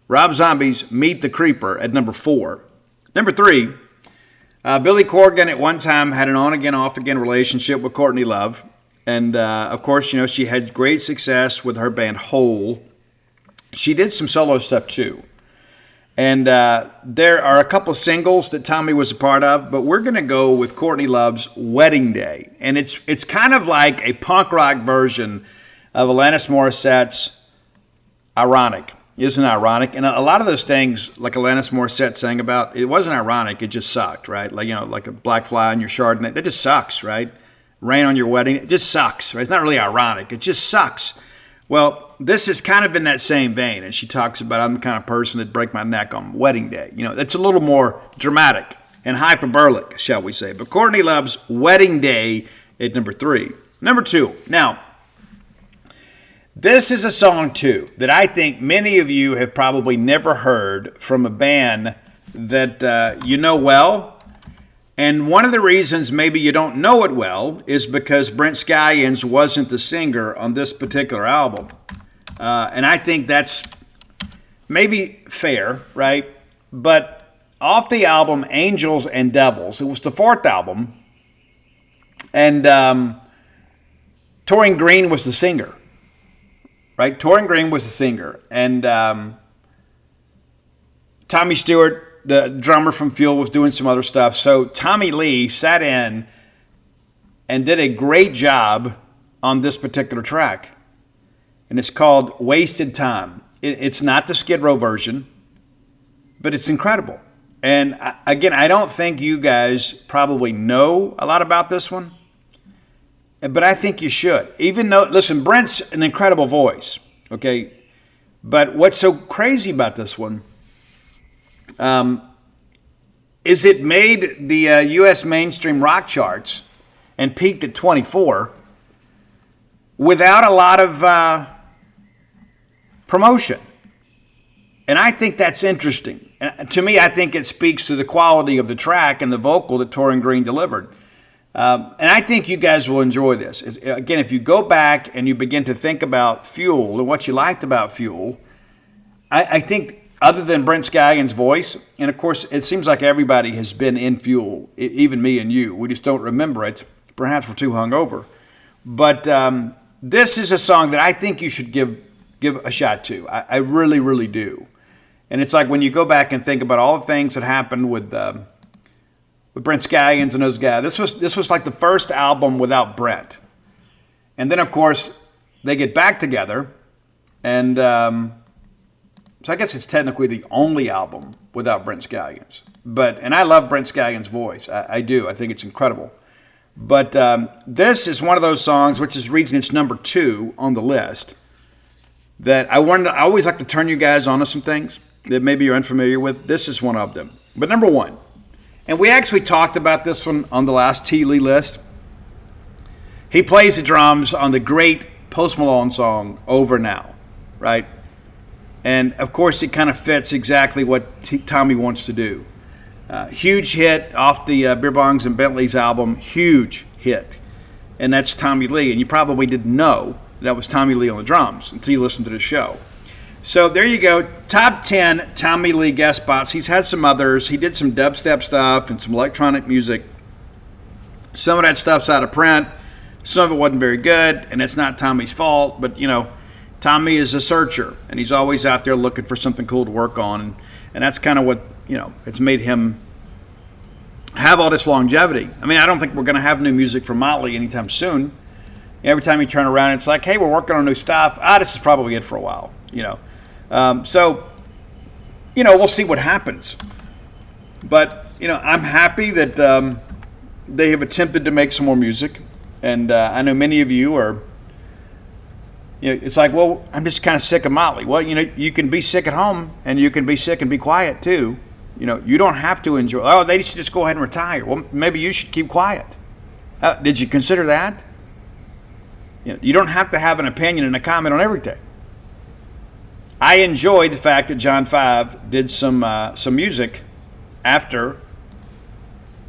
Rob Zombie's Meet the Creeper at number 4. Number 3, Billy Corgan at one time had an on-again, off-again relationship with Courtney Love. And, of course, you know, she had great success with her band Hole. She did some solo stuff, too. And there are a couple of singles that Tommy was a part of, but we're going to go with Courtney Love's Wedding Day. And it's kind of like a punk rock version of Alanis Morissette's Ironic. Isn't it ironic? And a lot of those things, like Alanis Morissette sang about, it wasn't ironic, it just sucked, right? Like, you know, like a black fly on your Chardonnay, that just sucks, right? Rain on your wedding, it just sucks, right? It's not really ironic, it just sucks. Well, this is kind of in that same vein, and she talks about, I'm the kind of person that'd break my neck on wedding day. You know, that's a little more dramatic and hyperbolic, shall we say. But Courtney Love's Wedding Day at number 3. Number 2, now, this is a song, too, that I think many of you have probably never heard from a band that you know well. And one of the reasons maybe you don't know it well is because Brent Scallions wasn't the singer on this particular album. And I think that's maybe fair, right? But off the album Angels and Devils, it was the 4th album, and Torian Green was the singer. Right, Torian Green was the singer, and Tommy Stewart, the drummer from Fuel, was doing some other stuff. So Tommy Lee sat in and did a great job on this particular track, and it's called "Wasted Time." It's not the Skid Row version, but it's incredible. And again, I don't think you guys probably know a lot about this one. But I think you should. Even though, listen, Brent's an incredible voice, okay? But what's so crazy about this one is it made the U.S. mainstream rock charts and peaked at 24 without a lot of promotion. And I think that's interesting. And to me, I think it speaks to the quality of the track and the vocal that Torian Green delivered. And I think you guys will enjoy this. Again, if you go back and you begin to think about Fuel and what you liked about Fuel, I think other than Brent Scallions' voice, and of course it seems like everybody has been in Fuel, even me and you. We just don't remember it. Perhaps we're too hungover. But this is a song that I think you should give a shot to. I really, really do. And it's like when you go back and think about all the things that happened with Brent Scallions and those guys. This was like the first album without Brent. And then, of course, they get back together. And so I guess it's technically the only album without Brent Scallions. And I love Brent Scallions' voice. I do. I think it's incredible. But this is one of those songs, which is the reason it's number 2 on the list, that I always like to turn you guys on to some things that maybe you're unfamiliar with. This is one of them. But number 1. And we actually talked about this one on the last T. Lee list. He plays the drums on the great Post Malone song, Over Now, right? And, of course, it kind of fits exactly what Tommy wants to do. Huge hit off the Beer Bongs and Bentleys album, huge hit. And that's Tommy Lee. And you probably didn't know that was Tommy Lee on the drums until you listened to the show. So there you go. Top 10 Tommy Lee guest spots. He's had some others. He did some dubstep stuff and some electronic music. Some of that stuff's out of print. Some of it wasn't very good, and it's not Tommy's fault. But, you know, Tommy is a searcher, and he's always out there looking for something cool to work on. And that's kind of what, you know, it's made him have all this longevity. I mean, I don't think we're going to have new music from Motley anytime soon. Every time you turn around, it's like, hey, we're working on new stuff. This is probably it for a while, you know. So, you know, we'll see what happens. But, you know, I'm happy that they have attempted to make some more music. And I know many of you are, you know, it's like, well, I'm just kind of sick of Motley. Well, you know, you can be sick at home and you can be sick and be quiet too. You know, you don't have to enjoy, they should just go ahead and retire. Well, maybe you should keep quiet. Did you consider that? You don't have to have an opinion and a comment on everything. I enjoyed the fact that John 5 did some music after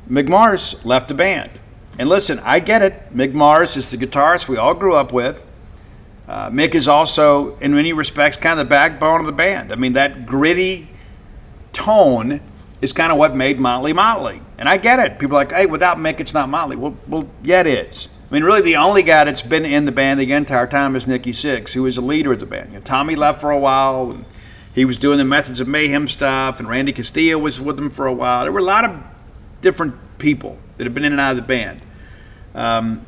Mick Mars left the band. And listen, I get it. Mick Mars is the guitarist we all grew up with. Mick is also, in many respects, kind of the backbone of the band. I mean, that gritty tone is kind of what made Motley Motley. And I get it. People are like, hey, without Mick, it's not Motley. Well, yeah, it is. I mean, really, the only guy that's been in the band the entire time is Nikki Sixx, who was the leader of the band. Tommy left for a while, and he was doing the Methods of Mayhem stuff, and Randy Castillo was with them for a while. There were a lot of different people that have been in and out of the band. And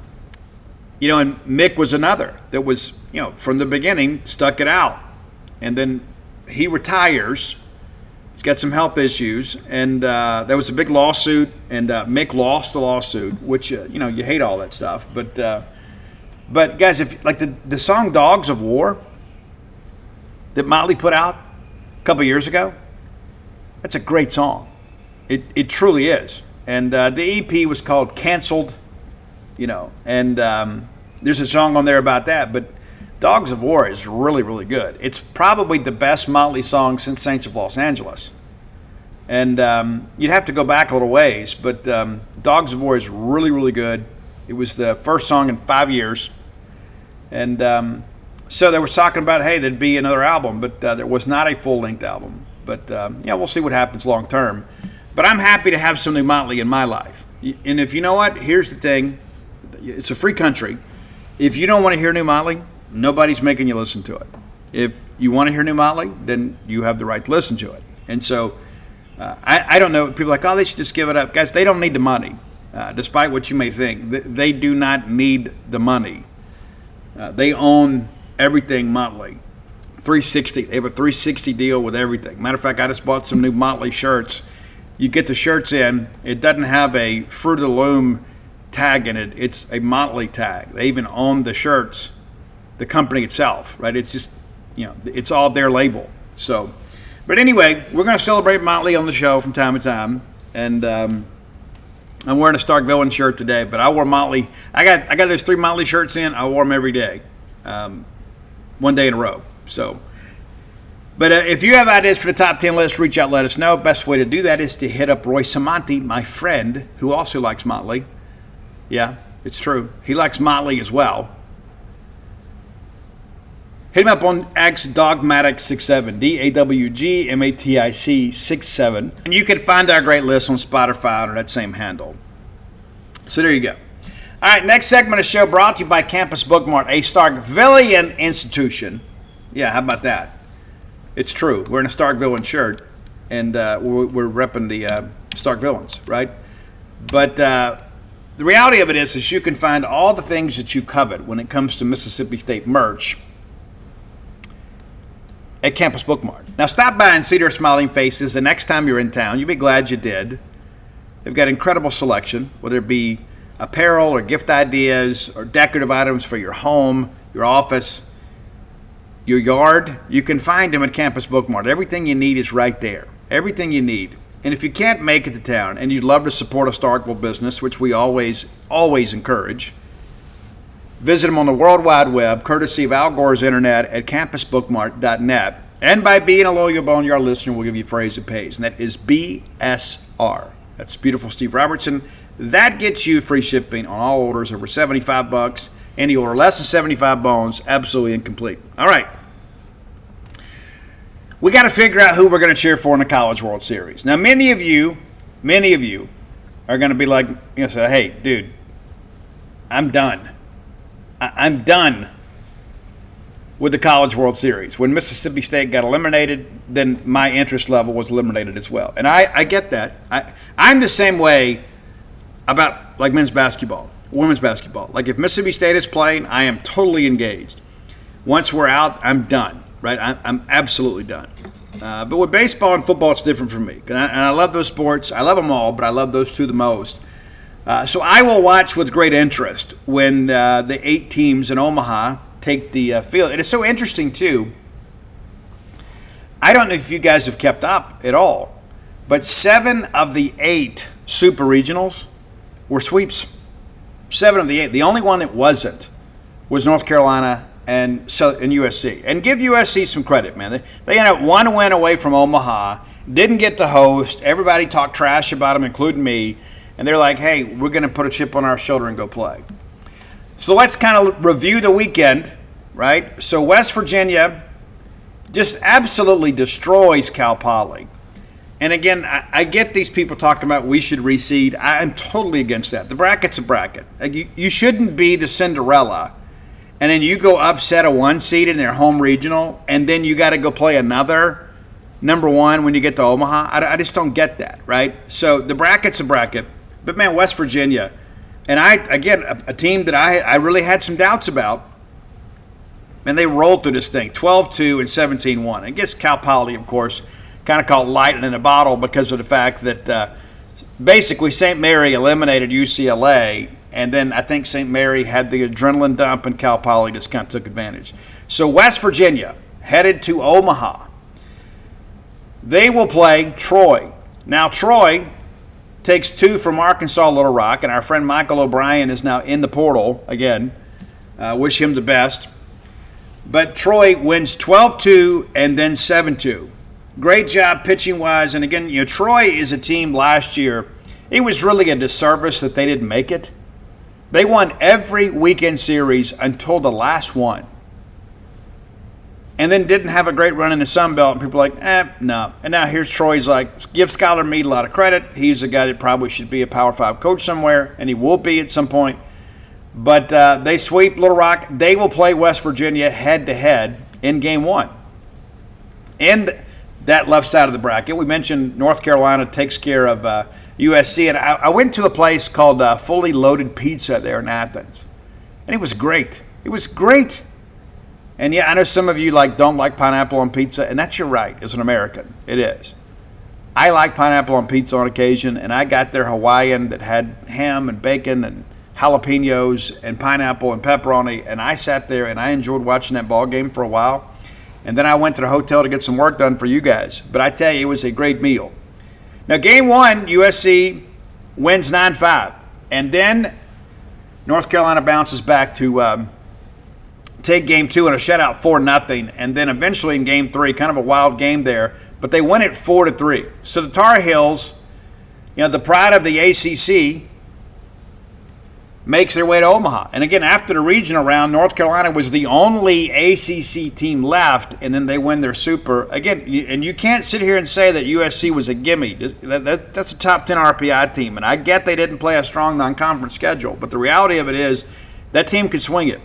Mick was another that was, from the beginning, stuck it out. And then he retires. He's got some health issues, and there was a big lawsuit, and Mick lost the lawsuit, which, you hate all that stuff. But guys, if like the song Dogs of War that Motley put out a couple years ago, that's a great song. It truly is. And the EP was called Canceled, and there's a song on there about that. But Dogs of War is really, really good. It's probably the best Motley song since Saints of Los Angeles. And you'd have to go back a little ways, but Dogs of War is really, really good. It was the first song in 5 years. And so they were talking about, hey, there'd be another album, but there was not a full-length album. But, we'll see what happens long term. But I'm happy to have some new Motley in my life. And if you know what, here's the thing. It's a free country. If you don't want to hear new Motley, nobody's making you listen to it. If you want to hear new Motley, then you have the right to listen to it. And so I don't know. People are like, oh, they should just give it up. Guys, they don't need the money, despite what you may think. They do not need the money. They own everything Motley. 360. They have a 360 deal with everything. Matter of fact, I just bought some new Motley shirts. You get the shirts in. It doesn't have a Fruit of the Loom tag in it. It's a Motley tag. They even own the shirts, the company itself, right? It's just, it's all their label. So, but anyway, we're going to celebrate Motley on the show from time to time. And I'm wearing a Stark Villain shirt today, but I wore Motley. I got those 3 Motley shirts in. I wore them every day, 1 day in a row. So, but if you have ideas for the top 10 list, reach out, let us know. Best way to do that is to hit up Roy Samonti, my friend, who also likes Motley. Yeah, it's true. He likes Motley as well. Hit him up on X Dogmatic67, DAWGMATIC 67. And you can find our great list on Spotify under that same handle. So there you go. All right, next segment of the show brought to you by Campus Bookmart, a Starkvillian institution. Yeah, how about that? It's true. We're in a Starkvillian shirt, and we're repping the Starkvillains, right? But the reality of it is you can find all the things that you covet when it comes to Mississippi State merch at Campus Bookmart. Now, stop by and see their smiling faces the next time you're in town. You'll be glad you did. They've got incredible selection, whether it be apparel or gift ideas or decorative items for your home, your office, your yard. You can find them at Campus Bookmart. Everything you need is right there. Everything you need. And if you can't make it to town and you'd love to support a Starkville business, which we always encourage, visit them on the World Wide Web, courtesy of Al Gore's Internet at campusbookmart.net. And by being a loyal Boneyard listener, we'll give you a phrase that pays, and that is BSR. That's Beautiful Steve Robertson. That gets you free shipping on all orders over $75. Any order less than 75 bones, absolutely incomplete. All right. We got to figure out who we're going to cheer for in the College World Series. Now, many of you are going to be like, say, hey, dude, I'm done. I'm done with the College World Series. When Mississippi State got eliminated, then my interest level was eliminated as well. And I get that. I'm the same way about like men's basketball, women's basketball. Like if Mississippi State is playing, I am totally engaged. Once we're out, I'm done. Right, I'm absolutely done. But with baseball and football, it's different for me. And I love those sports. I love them all, but I love those two the most. So I will watch with great interest when the 8 teams in Omaha take the field. And it's so interesting, too. I don't know if you guys have kept up at all, but 7 of the 8 super regionals were sweeps. 7 of the 8. The only one that wasn't was North Carolina and USC. And give USC some credit, man. They ended up 1 win away from Omaha, didn't get to host. Everybody talked trash about them, including me. And they're like, hey, we're going to put a chip on our shoulder and go play. So let's kind of review the weekend, right? So West Virginia just absolutely destroys Cal Poly. And again, I get these people talking about we should reseed. I'm totally against that. The bracket's a bracket. Like you shouldn't be the Cinderella, and then you go upset a 1 seed in their home regional, and then you got to go play another number 1 when you get to Omaha. I just don't get that, right? So the bracket's a bracket. But, man, West Virginia, and a team that I really had some doubts about, and they rolled through this thing, 12-2 and 17-1. I guess Cal Poly, of course, kind of caught lightning in a bottle because of the fact that basically St. Mary eliminated UCLA, and then I think St. Mary had the adrenaline dump, and Cal Poly just kind of took advantage. So West Virginia headed to Omaha. They will play Troy. Now, Troy takes 2 from Arkansas Little Rock, and our friend Michael O'Brien is now in the portal again. Wish him the best. But Troy wins 12-2 and then 7-2. Great job pitching-wise. And again, Troy is a team last year. It was really a disservice that they didn't make it. They won every weekend series until the last one. And then didn't have a great run in the Sun Belt. And people are like, no. And now here's Troy's like, give Skylar Meade a lot of credit. He's a guy that probably should be a Power 5 coach somewhere, and he will be at some point. But they sweep Little Rock. They will play West Virginia head-to-head in Game 1. And that left side of the bracket, we mentioned North Carolina takes care of USC. And I went to a place called Fully Loaded Pizza there in Athens. And it was great. It was great. And yeah, I know some of you don't like pineapple on pizza, and that's your right as an American. It is. I like pineapple on pizza on occasion, and I got their Hawaiian that had ham and bacon and jalapenos and pineapple and pepperoni, and I sat there and I enjoyed watching that ball game for a while. And then I went to the hotel to get some work done for you guys. But I tell you, it was a great meal. Now, Game 1, USC wins 9-5, and then North Carolina bounces back to take Game 2 in a shutout 4-0, and then eventually in Game 3, kind of a wild game there, but they win it 4-3. So the Tar Heels, the pride of the ACC, makes their way to Omaha. And again, after the regional round, North Carolina was the only ACC team left, and then they win their super. Again, and you can't sit here and say that USC was a gimme. That's a top 10 RPI team, and I get they didn't play a strong non-conference schedule, but the reality of it is that team could swing it.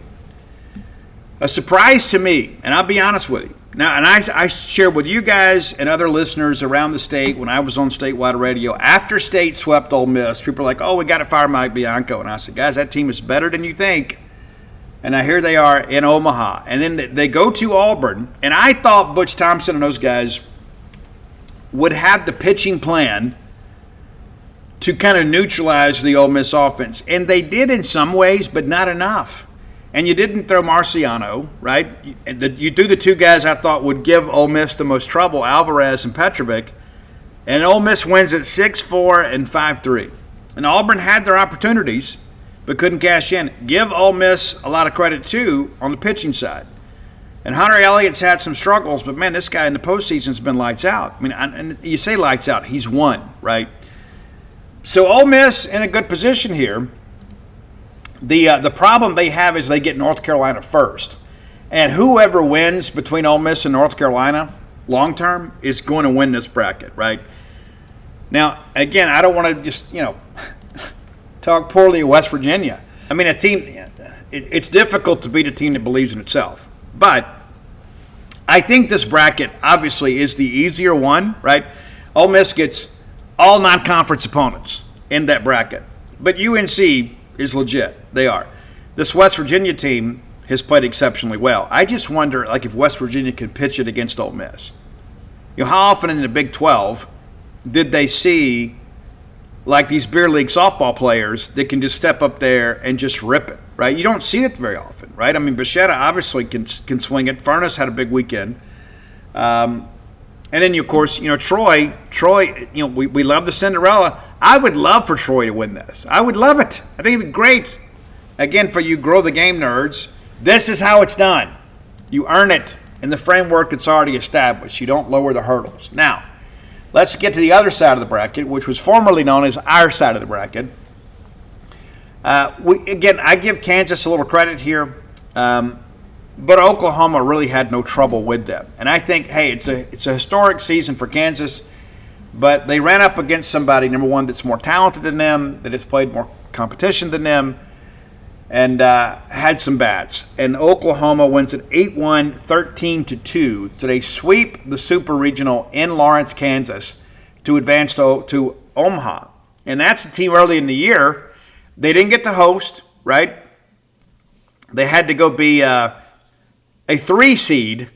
A surprise to me, and I'll be honest with you. Now, and I shared with you guys and other listeners around the state when I was on statewide radio, after State swept Ole Miss, people are like, oh, we got to fire Mike Bianco. And I said, guys, that team is better than you think. And now here they are in Omaha. And then they go to Auburn, and I thought Butch Thompson and those guys would have the pitching plan to kind of neutralize the Ole Miss offense. And they did in some ways, but not enough. And you didn't throw Marciano, right? You threw the 2 guys I thought would give Ole Miss the most trouble, Alvarez and Petrovic. And Ole Miss wins at 6-4 and 5-3. And Auburn had their opportunities, but couldn't cash in. Give Ole Miss a lot of credit, too, on the pitching side. And Hunter Elliott's had some struggles, but, man, this guy in the postseason's been lights out. I mean, and you say lights out, he's won, right? So Ole Miss in a good position here. The problem they have is they get North Carolina first. And whoever wins between Ole Miss and North Carolina long term is going to win this bracket, right? Now, again, I don't want to just, talk poorly of West Virginia. I mean, it's difficult to beat a team that believes in itself. But I think this bracket obviously is the easier one, right? Ole Miss gets all non-conference opponents in that bracket. But UNC is legit. They are. This West Virginia team has played exceptionally well. I just wonder, if West Virginia can pitch it against Ole Miss. How often in the Big 12 did they see, these beer league softball players that can just step up there and just rip it, right? You don't see it very often, right? I mean, Bichetta obviously can swing it. Furness had a big weekend. And then, of course, Troy, we love the Cinderella. I would love for Troy to win this. I would love it. I think it would be great. Again, for you Grow the Game nerds, This is how it's done. You earn it in the framework that's already established. You don't lower the hurdles. Now, let's get to the other side of the bracket, which was formerly known as our side of the bracket. I give Kansas a little credit here, but Oklahoma really had no trouble with them. And I think, hey, it's a historic season for Kansas, but they ran up against somebody, number one, that's more talented than them, that has played more competition than them, and had some bats. And Oklahoma wins at 8-1, 13-2. So they sweep the Super Regional in Lawrence, Kansas, to advance to Omaha. And that's a team early in the year. They didn't get to host, right? They had to go be a 3 seed.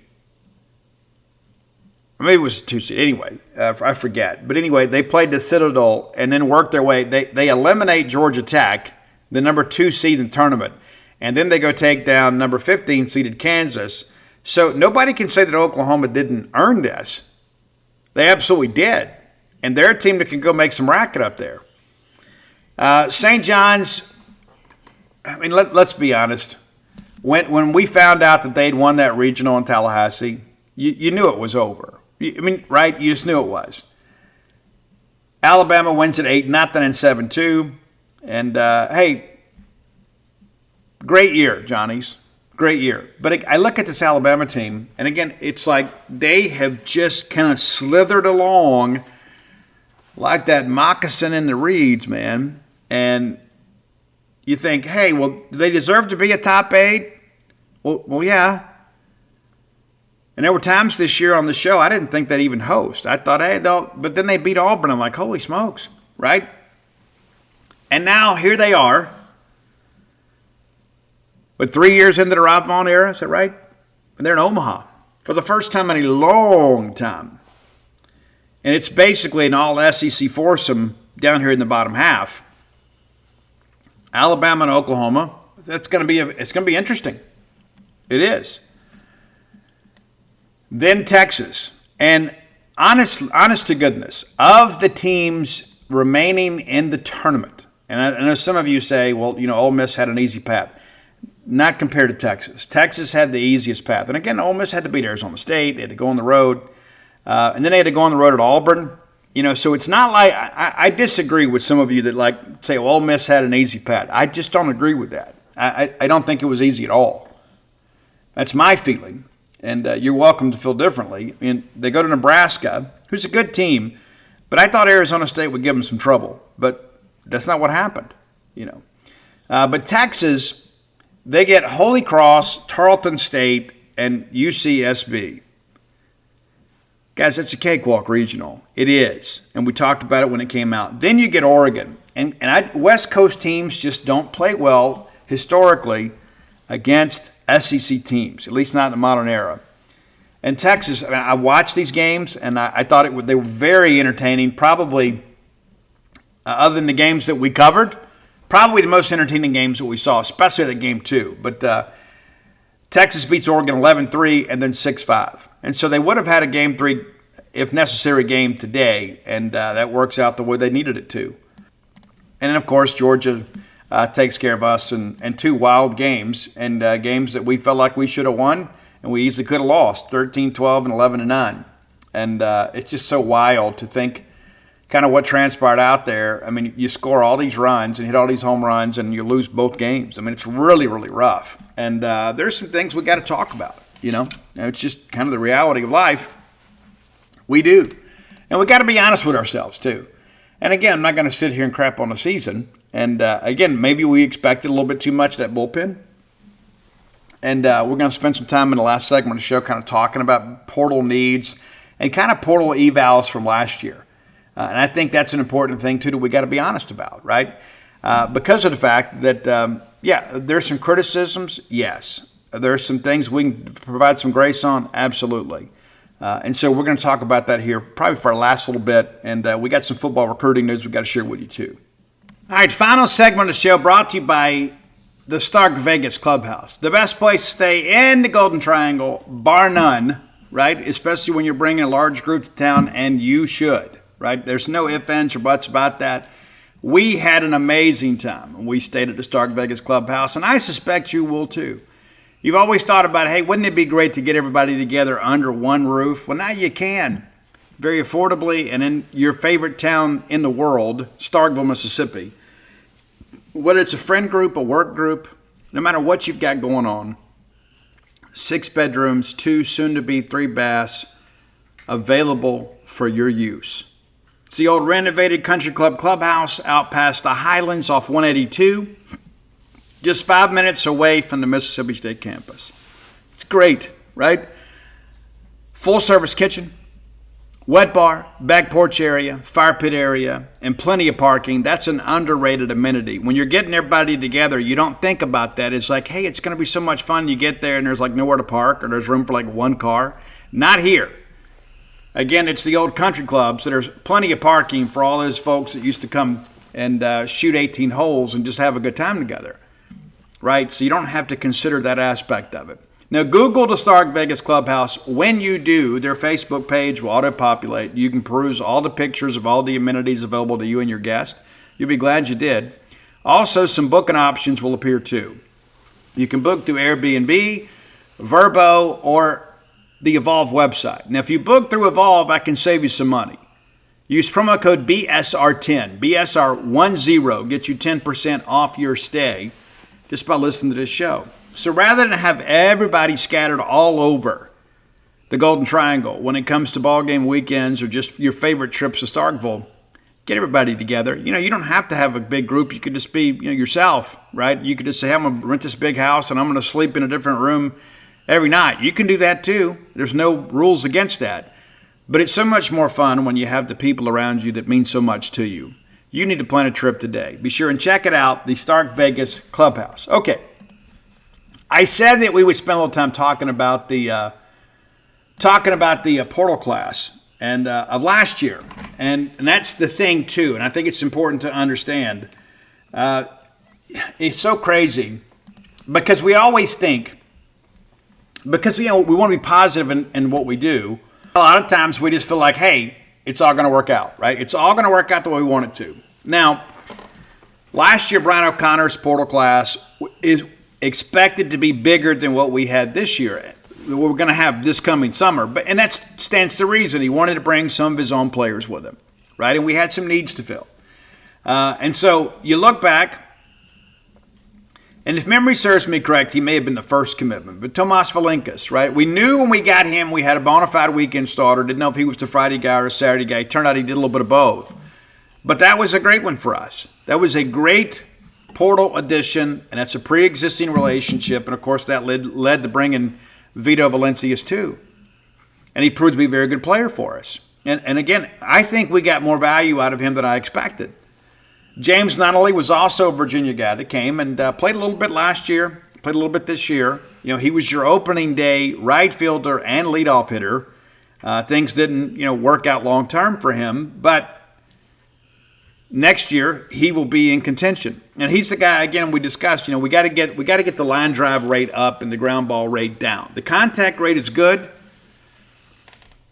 Or maybe it was a 2 seed. Anyway, I forget. But anyway, they played the Citadel and then worked their way. They eliminate Georgia Tech, the number 2 seed in the tournament. And then they go take down number 15 seeded Kansas. So nobody can say that Oklahoma didn't earn this. They absolutely did. And they're a team that can go make some racket up there. St. John's, I mean, let's be honest. When we found out that they'd won that regional in Tallahassee, you knew it was over. I mean, right? You just knew it was. Alabama wins at 8-0 and 7-2. And, hey, great year, Johnnies. Great year. But I look at this Alabama team, and again, it's like they have just kind of slithered along like that moccasin in the reeds, man. And you think, hey, well, do they deserve to be a top 8? Well, yeah. And there were times this year on the show I didn't think they'd even host. I thought, hey, but then they beat Auburn. I'm like, holy smokes, right? And now here they are. With 3 years into the Rob Vaughn era, is that right? And they're in Omaha for the first time in a long time. And it's basically an all-SEC foursome down here in the bottom half. Alabama and Oklahoma. It's going to be interesting. It is. Then Texas. And honest to goodness, of the teams remaining in the tournament, and I know some of you say, well, Ole Miss had an easy path. Not compared to Texas. Texas had the easiest path. And again, Ole Miss had to beat Arizona State. They had to go on the road. And then they had to go on the road at Auburn. So it's not like I disagree with some of you that say, well, Ole Miss had an easy path. I just don't agree with that. I don't think it was easy at all. That's my feeling. And you're welcome to feel differently. And they go to Nebraska, who's a good team. But I thought Arizona State would give them some trouble. But that's not what happened. But Texas, they get Holy Cross, Tarleton State, and UCSB. Guys, it's a cakewalk regional. It is. And we talked about it when it came out. Then you get Oregon. And West Coast teams just don't play well historically against SEC teams, at least not in the modern era. And Texas, I watched these games, and I thought they were very entertaining, probably, other than the games that we covered, probably the most entertaining games that we saw, especially that game 2. But Texas beats Oregon 11-3 and then 6-5. And so they would have had a game 3, if necessary, game today, and that works out the way they needed it to. And then, of course, Georgia takes care of us in 2 wild games, and games that we felt like we should have won and we easily could have lost, 13-12 and 11-9. And it's just so wild to think kind of what transpired out there. I mean, you score all these runs and hit all these home runs and you lose both games. I mean, it's really, really rough. And there's some things we got to talk about, It's just kind of the reality of life. We do. And we got to be honest with ourselves, too. And again, I'm not going to sit here and crap on the season. And again, maybe we expected a little bit too much of that bullpen. And we're going to spend some time in the last segment of the show kind of talking about portal needs and kind of portal evals from last year. And I think that's an important thing, too, that we got to be honest about, right? Because of the fact that, there's some criticisms, yes. There's some things we can provide some grace on, absolutely. And so we're going to talk about that here probably for our last little bit. And we got some football recruiting news we got to share with you, too. All right, final segment of the show brought to you by the Stark Vegas Clubhouse. The best place to stay in the Golden Triangle, bar none, right? Especially when you're bringing a large group to town, and you should. Right? There's no ifs, ands, or buts about that. We had an amazing time when we stayed at the Stark Vegas Clubhouse, and I suspect you will too. You've always thought about, hey, wouldn't it be great to get everybody together under one roof? Well, now you can, very affordably, and in your favorite town in the world, Starkville, Mississippi. Whether it's a friend group, a work group, no matter what you've got going on, 6 bedrooms, 2, soon to be 3 baths, available for your use. It's the old renovated Country Club clubhouse out past the Highlands off 182, just 5 minutes away from the Mississippi State campus. It's great, right? Full service kitchen, wet bar, back porch area, fire pit area, and plenty of parking. That's an underrated amenity. When you're getting everybody together, you don't think about that. It's like, hey, it's going to be so much fun. You get there and there's like nowhere to park, or there's room for like 1 car. Not here. Again, it's the old country club, so there's plenty of parking for all those folks that used to come and shoot 18 holes and just have a good time together, right? So you don't have to consider that aspect of it. Now, Google the Stark Vegas Clubhouse. When you do, their Facebook page will auto-populate. You can peruse all the pictures of all the amenities available to you and your guest. You'll be glad you did. Also, some booking options will appear too. You can book through Airbnb, Vrbo, or the Evolve website. Now, if you book through Evolve, I can save you some money. Use promo code BSR10, BSR10, get you 10% off your stay just by listening to this show. So rather than have everybody scattered all over the Golden Triangle when it comes to ball game weekends or just your favorite trips to Starkville, get everybody together. You know, you don't have to have a big group. You could just be, yourself, right? You could just say, hey, I'm going to rent this big house and I'm going to sleep in a different room every night. You can do that too. There's no rules against that. But it's so much more fun when you have the people around you that mean so much to you. You need to plan a trip today. Be sure and check it out, the Stark Vegas Clubhouse. Okay. I said that we would spend a little time talking about the portal class and of last year. And that's the thing too. And I think it's important to understand. It's so crazy because we always think, because we want to be positive in what we do, a lot of times we just feel like, hey, it's all going to work out, right? It's all going to work out the way we want it to. Now, last year, Brian O'Connor's portal class is expected to be bigger than what we had this year. We're going to have this coming summer. And that stands to reason. He wanted to bring some of his own players with him, right? And we had some needs to fill. And so you look back, and if memory serves me correct, he may have been the first commitment. But Tomas Valenkas, right? We knew when we got him, we had a bona fide weekend starter. Didn't know if he was the Friday guy or a Saturday guy. Turned out he did a little bit of both. But that was a great one for us. That was a great portal addition, and that's a pre-existing relationship. And, of course, that led to bringing Vito Valencias, too. And he proved to be a very good player for us. And again, I think we got more value out of him than I expected. James Nunnally was also a Virginia guy that came and played a little bit last year, played a little bit this year. He was your opening day right fielder and leadoff hitter. Things didn't, work out long term for him, but next year he will be in contention. And he's the guy, again, we discussed, we got to get the line drive rate up and the ground ball rate down. The contact rate is good.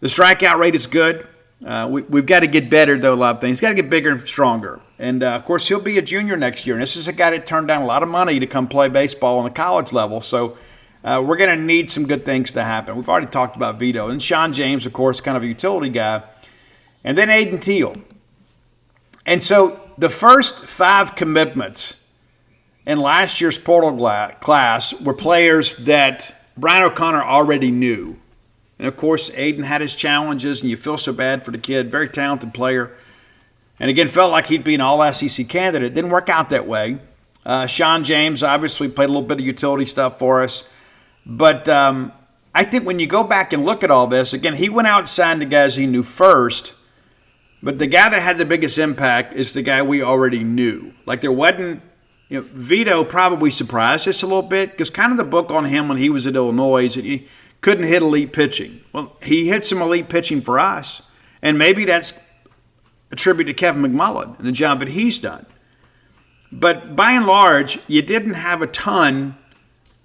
The strikeout rate is good. We've got to get better, though, a lot of things. He's got to get bigger and stronger. And, of course, he'll be a junior next year. And this is a guy that turned down a lot of money to come play baseball on the college level. So we're going to need some good things to happen. We've already talked about Vito. And Sean James, of course, kind of a utility guy. And then Aiden Teal. And so the first 5 commitments in last year's portal class were players that Brian O'Connor already knew. And, of course, Aiden had his challenges, and you feel so bad for the kid. Very talented player. And, again, felt like he'd be an all-SEC candidate. Didn't work out that way. Sean James obviously played a little bit of utility stuff for us. But I think when you go back and look at all this, again, he went out and signed the guys he knew first. But the guy that had the biggest impact is the guy we already knew. Like there wasn't, Vito probably surprised us a little bit because kind of the book on him when he was at Illinois is that he couldn't hit elite pitching. Well, he hit some elite pitching for us. And maybe that's a tribute to Kevin McMullen and the job that he's done. But by and large, you didn't have a ton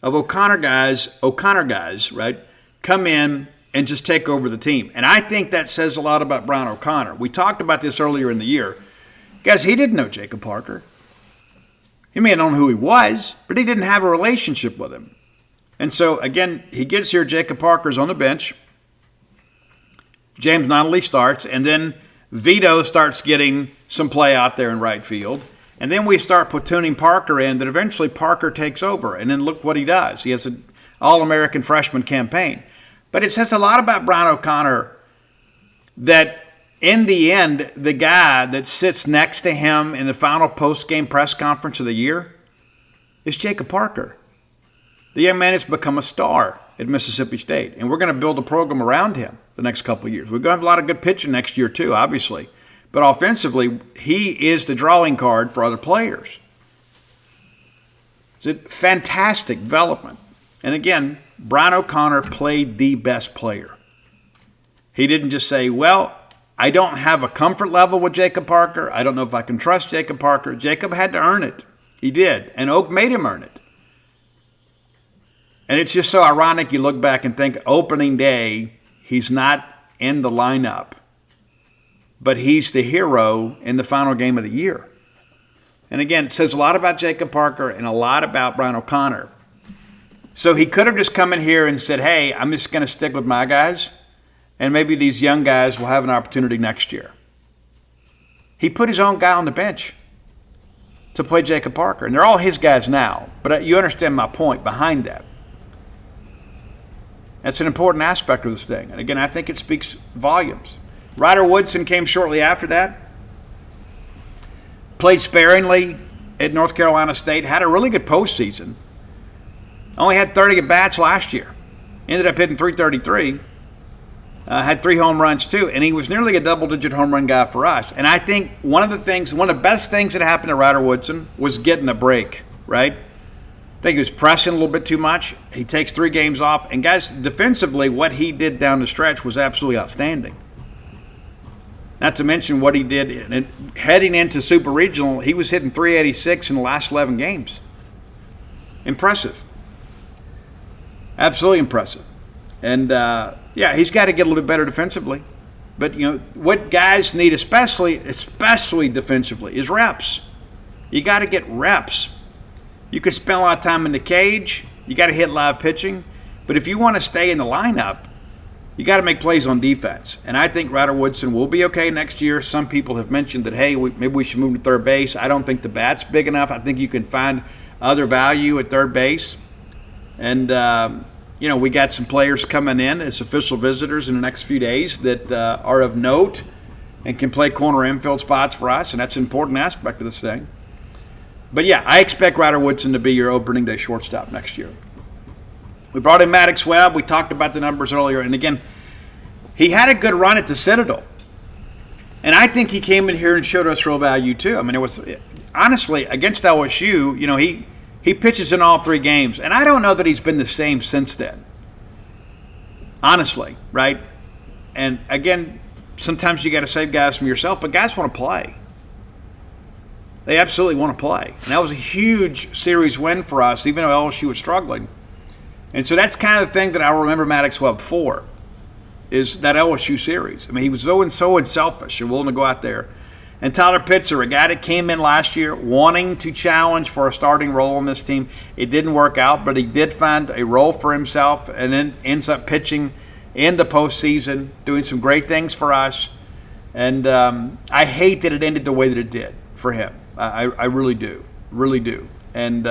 of O'Connor guys, right, come in and just take over the team. And I think that says a lot about Brian O'Connor. We talked about this earlier in the year. Guys, he didn't know Jacob Parker. He may have known who he was, but he didn't have a relationship with him. And so, again, he gets here. Jacob Parker's on the bench. James Nonnelly starts. And then Vito starts getting some play out there in right field. And then we start platooning Parker in, that eventually Parker takes over. And then look what he does. He has an All-American freshman campaign. But it says a lot about Brian O'Connor that in the end, the guy that sits next to him in the final post-game press conference of the year is Jacob Parker. The young man has become a star at Mississippi State, and we're going to build a program around him the next couple of years. We're going to have a lot of good pitching next year too, obviously. But offensively, he is the drawing card for other players. It's a fantastic development. And again, Brian O'Connor played the best player. He didn't just say, well, I don't have a comfort level with Jacob Parker. I don't know if I can trust Jacob Parker. Jacob had to earn it. He did. And Oak made him earn it. And it's just so ironic. You look back and think opening day, he's not in the lineup. But he's the hero in the final game of the year. And again, it says a lot about Jacob Parker and a lot about Brian O'Connor. So he could have just come in here and said, hey, I'm just going to stick with my guys. And maybe these young guys will have an opportunity next year. He put his own guy on the bench to play Jacob Parker. And they're all his guys now. But you understand my point behind that. That's an important aspect of this thing. And again, I think it speaks volumes. Ryder Woodson came shortly after that. Played sparingly at North Carolina State. Had a really good postseason. Only had 30 at-bats last year. Ended up hitting .333. Had 3 home runs too, and he was nearly a double-digit home run guy for us. And I think one of the best things that happened to Ryder Woodson was getting a break, right? I think he was pressing a little bit too much. He takes 3 games off. And guys, defensively, what he did down the stretch was absolutely outstanding. Not to mention what he did. And heading into Super Regional, he was hitting .386 in the last 11 games. Impressive. Absolutely impressive. And, yeah, he's got to get a little bit better defensively. But, you know, what guys need, especially defensively, is reps. You got to get reps. You could spend a lot of time in the cage. You got to hit live pitching. But if you want to stay in the lineup, you got to make plays on defense. And I think Ryder Woodson will be okay next year. Some people have mentioned that, hey, maybe we should move to third base. I don't think the bat's big enough. I think you can find other value at third base. And, you know, we got some players coming in as official visitors in the next few days that are of note and can play corner infield spots for us, and that's an important aspect of this thing. But, yeah, I expect Ryder Woodson to be your opening day shortstop next year. We brought in Maddox Webb. We talked about the numbers earlier. And, again, he had a good run at the Citadel. And I think he came in here and showed us real value, too. I mean, it was – honestly, against LSU, you know, he pitches in all 3 games. And I don't know that he's been the same since then. Honestly, right? And, again, sometimes you got to save guys from yourself. But guys want to play. They absolutely want to play. And that was a huge series win for us, even though LSU was struggling. And so that's kind of the thing that I remember Maddox Webb for, is that LSU series. I mean, he was so unselfish and willing to go out there. And Tyler Pitzer, a guy that came in last year wanting to challenge for a starting role on this team. It didn't work out, but he did find a role for himself and then ends up pitching in the postseason, doing some great things for us. And I hate that it ended the way that it did for him. I really do. Really do. And,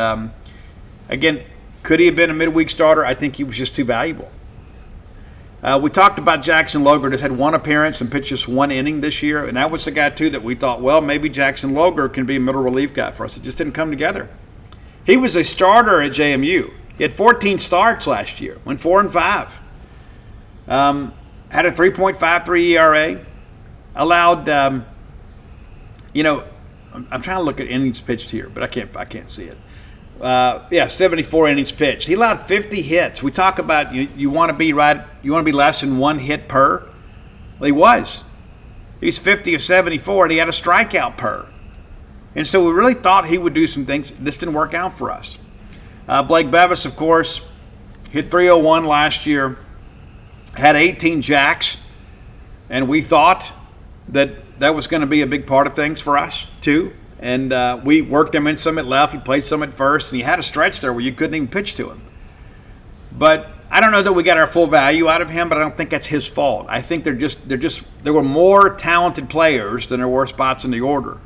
again, could he have been a midweek starter? I think he was just too valuable. We talked about Jackson Loger, just had 1 appearance and pitched just 1 inning this year. And that was the guy, too, that we thought, well, maybe Jackson Loger can be a middle relief guy for us. It just didn't come together. He was a starter at JMU. He had 14 starts last year, went 4-5. Had a 3.53 ERA. Allowed, you know, I'm trying to look at innings pitched here, but I can't see it. 74 innings pitched. He allowed 50 hits. We talk about you want to be right. You want to be less than 1 hit per. Well, he was. He's 50 of 74, and he had a strikeout per. And so we really thought he would do some things. This didn't work out for us. Blake Bevis, of course, hit 301 last year. Had 18 jacks, and we thought that was going to be a big part of things for us too. And we worked him in some at left. He played some at first, and he had a stretch there where you couldn't even pitch to him. But I don't know that we got our full value out of him, but I don't think that's his fault. I think there were more talented players than there were spots in the order.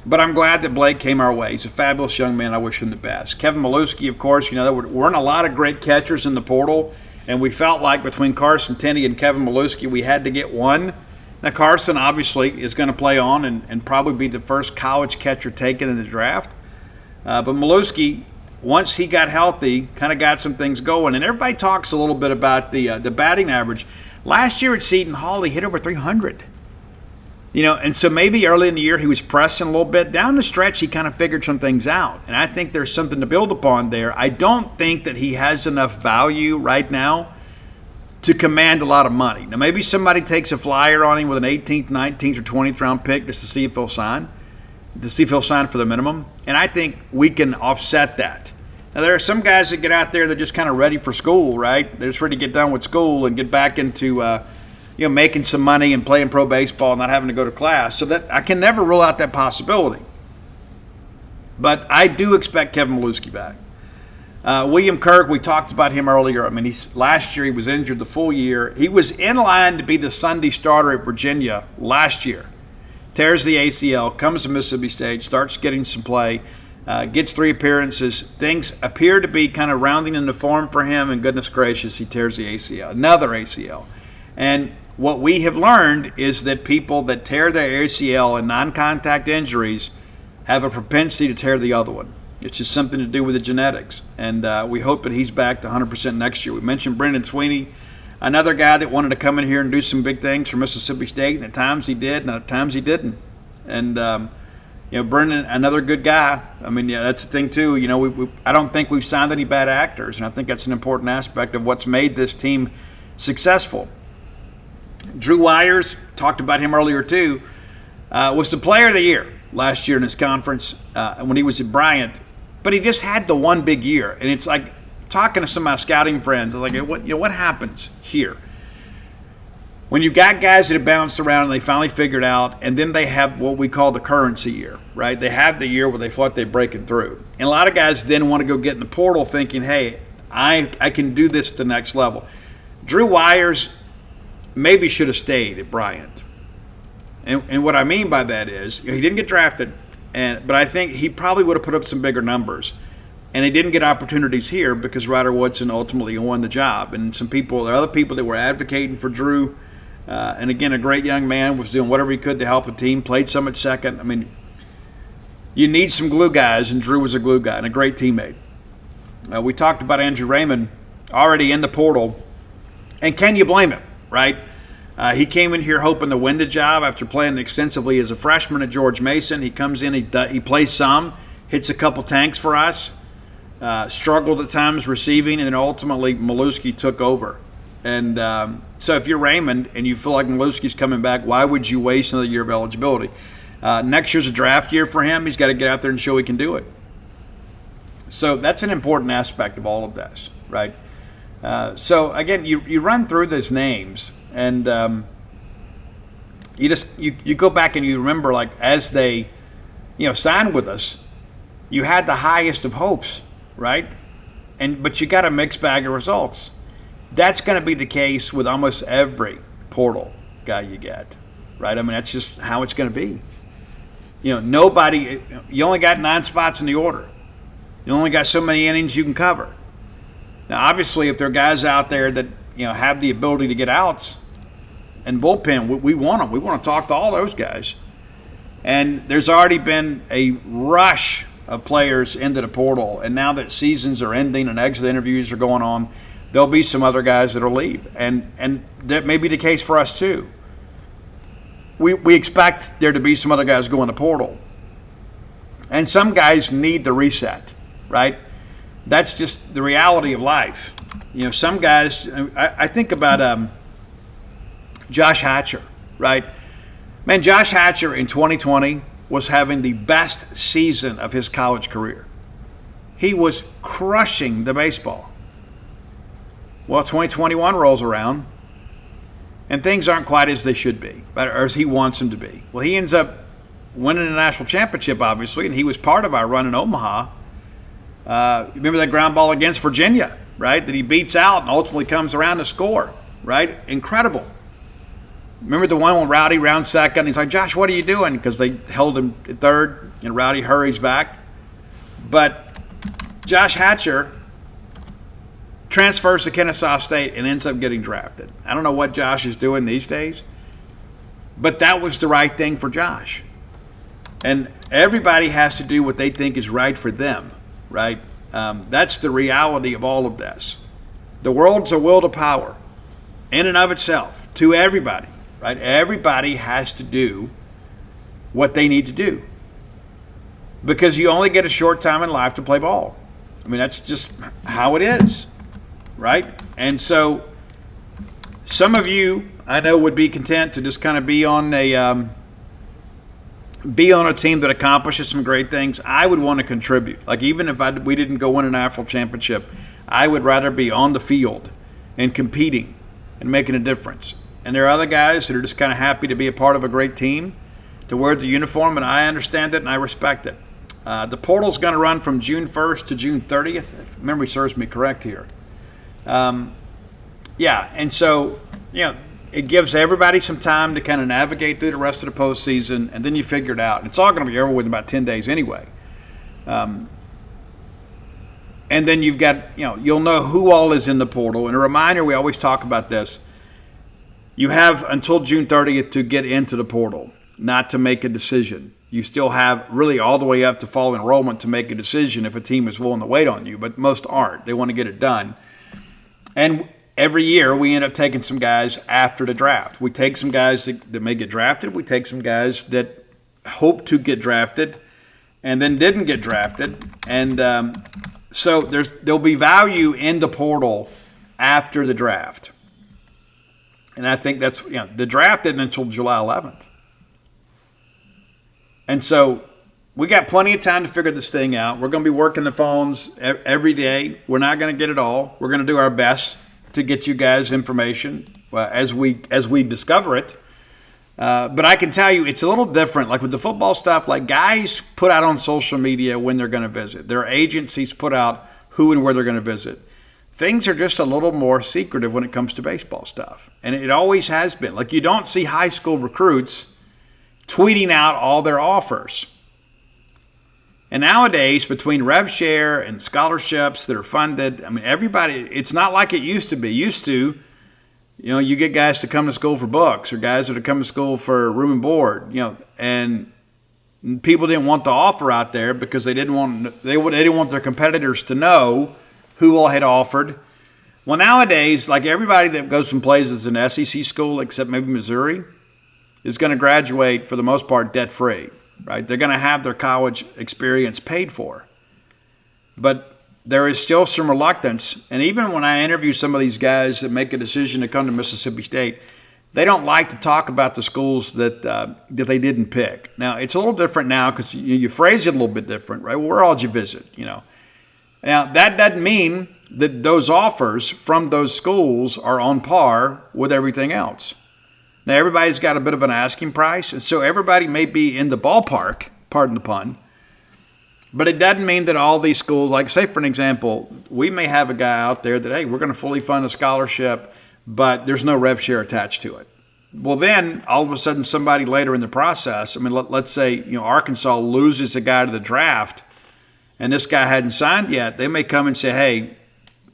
But I'm glad that Blake came our way. He's a fabulous young man. I wish him the best. Kevin Milewski, of course, there weren't a lot of great catchers in the portal, and we felt like between Carson Tenney and Kevin Milewski, we had to get one. Now, Carson obviously is going to play on and probably be the first college catcher taken in the draft. But Milewski, once he got healthy, kind of got some things going. And everybody talks a little bit about the batting average. Last year at Seton Hall, he hit over 300. And so maybe early in the year he was pressing a little bit. Down the stretch, he kind of figured some things out. And I think there's something to build upon there. I don't think that he has enough value right now to command a lot of money. Now, maybe somebody takes a flyer on him with an 18th, 19th, or 20th round pick just to see if he'll sign. To see if he'll sign for the minimum. And I think we can offset that. Now, there are some guys that get out there that are just kind of ready for school, right? They're just ready to get done with school and get back into making some money and playing pro baseball and not having to go to class. So that I can never rule out that possibility. But I do expect Kevin Milewski back. William Kirk, we talked about him earlier. I mean, last year he was injured the full year. He was in line to be the Sunday starter at Virginia last year. Tears the ACL, comes to Mississippi State, starts getting some play, gets 3 appearances. Things appear to be kind of rounding into form for him, and goodness gracious, he tears the ACL, another ACL. And what we have learned is that people that tear their ACL in non-contact injuries have a propensity to tear the other one. It's just something to do with the genetics. And we hope that he's back to 100% next year. We mentioned Brendan Sweeney, another guy that wanted to come in here and do some big things for Mississippi State, and at times he did, and at times he didn't. And, Brendan, another good guy. I mean, that's the thing, too. I don't think we've signed any bad actors, and I think that's an important aspect of what's made this team successful. Drew Wires, talked about him earlier, too, was the player of the year last year in his conference when he was at Bryant. But he just had the one big year, and it's like, talking to some of my scouting friends, I was like, what happens here? When you got guys that have bounced around and they finally figured out, and then they have what we call the currency year, right? They have the year where they thought they're breaking through. And a lot of guys then want to go get in the portal thinking, hey, I can do this at the next level. Drew Wires maybe should have stayed at Bryant. And what I mean by that is, he didn't get drafted, but I think he probably would have put up some bigger numbers. And he didn't get opportunities here because Ryder Woodson ultimately won the job. And there are other people that were advocating for Drew. And again, a great young man, was doing whatever he could to help the team, played some at second. I mean, you need some glue guys, and Drew was a glue guy and a great teammate. We talked about Andrew Raymond already in the portal. And can you blame him, right? He came in here hoping to win the job after playing extensively as a freshman at George Mason. He comes in, he plays some, hits a couple tanks for us. Struggled at times receiving, and then ultimately Milewski took over. And so if you're Raymond and you feel like Milewski's coming back, why would you waste another year of eligibility? Next year's a draft year for him. He's got to get out there and show he can do it. So that's an important aspect of all of this, right? So again, you run through those names, and you go back and you remember, like, as they signed with us, you had the highest of hopes, right? But you got a mixed bag of results. That's going to be the case with almost every portal guy you get, right? I mean, that's just how it's going to be. You only got 9 spots in the order. You only got so many innings you can cover. Now, obviously, if there are guys out there that have the ability to get outs and bullpen, we want them. We want to talk to all those guys. And there's already been a rush of players into the portal, and now that seasons are ending and exit interviews are going on, there'll be some other guys that'll leave, and that may be the case for us too. We expect there to be some other guys go in the portal, and some guys need the reset, right? That's just the reality of life. Some guys. I think about Josh Hatcher, right? Man, Josh Hatcher in 2020 was having the best season of his college career. He was crushing the baseball. Well, 2021 rolls around, and things aren't quite as they should be, or as he wants them to be. Well, he ends up winning a national championship, obviously, and he was part of our run in Omaha. Remember that ground ball against Virginia right, that he beats out and ultimately comes around to score, right? Incredible. Remember the one when Rowdy rounds second? He's like, Josh, what are you doing? Because they held him at third, and Rowdy hurries back. But Josh Hatcher transfers to Kennesaw State and ends up getting drafted. I don't know what Josh is doing these days, but that was the right thing for Josh. And everybody has to do what they think is right for them, right? That's the reality of all of this. The world's a will to power in and of itself to everybody, right? Everybody has to do what they need to do because you only get a short time in life to play ball. I mean, that's just how it is, right? And so some of you, I know, would be content to just kind of be on a team that accomplishes some great things. I would want to contribute. Like even if we didn't go win a national championship, I would rather be on the field and competing and making a difference. And there are other guys that are just kind of happy to be a part of a great team, to wear the uniform, and I understand it and I respect it. The portal's going to run from June 1st to June 30th, if memory serves me correct here. And so, it gives everybody some time to kind of navigate through the rest of the postseason, and then you figure it out. And it's all going to be over with in about 10 days anyway. And then you've got, you'll know who all is in the portal. And a reminder, we always talk about this. You have until June 30th to get into the portal, not to make a decision. You still have really all the way up to fall enrollment to make a decision if a team is willing to wait on you, but most aren't. They want to get it done. And every year we end up taking some guys after the draft. We take some guys that may get drafted. We take some guys that hope to get drafted and then didn't get drafted. And so there'll be value in the portal after the draft. And I think that's, the draft isn't until July 11th. And so we got plenty of time to figure this thing out. We're going to be working the phones every day. We're not going to get it all. We're going to do our best to get you guys information as we discover it. But I can tell you it's a little different. Like with the football stuff, like guys put out on social media when they're going to visit. Their agencies put out who and where they're going to visit. Things are just a little more secretive when it comes to baseball stuff. And it always has been. Like you don't see high school recruits tweeting out all their offers. And nowadays, between rev share and scholarships that are funded, I mean, everybody, it's not like it used to be. Used to, you get guys to come to school for books or guys that are coming to school for room and board, and people didn't want the offer out there because they didn't want their competitors to know who all had offered. Well, nowadays, like everybody that goes and plays as an SEC school, except maybe Missouri, is going to graduate for the most part debt-free, right? They're going to have their college experience paid for. But there is still some reluctance. And even when I interview some of these guys that make a decision to come to Mississippi State, they don't like to talk about the schools that they didn't pick. Now, it's a little different now because you phrase it a little bit different, right? Well, where all did you visit, Now, that doesn't mean that those offers from those schools are on par with everything else. Now, everybody's got a bit of an asking price, and so everybody may be in the ballpark, pardon the pun, but it doesn't mean that all these schools, like say for an example, we may have a guy out there that, hey, we're going to fully fund a scholarship, but there's no rev share attached to it. Well, then all of a sudden somebody later in the process, let's say, Arkansas loses a guy to the draft, and this guy hadn't signed yet, they may come and say,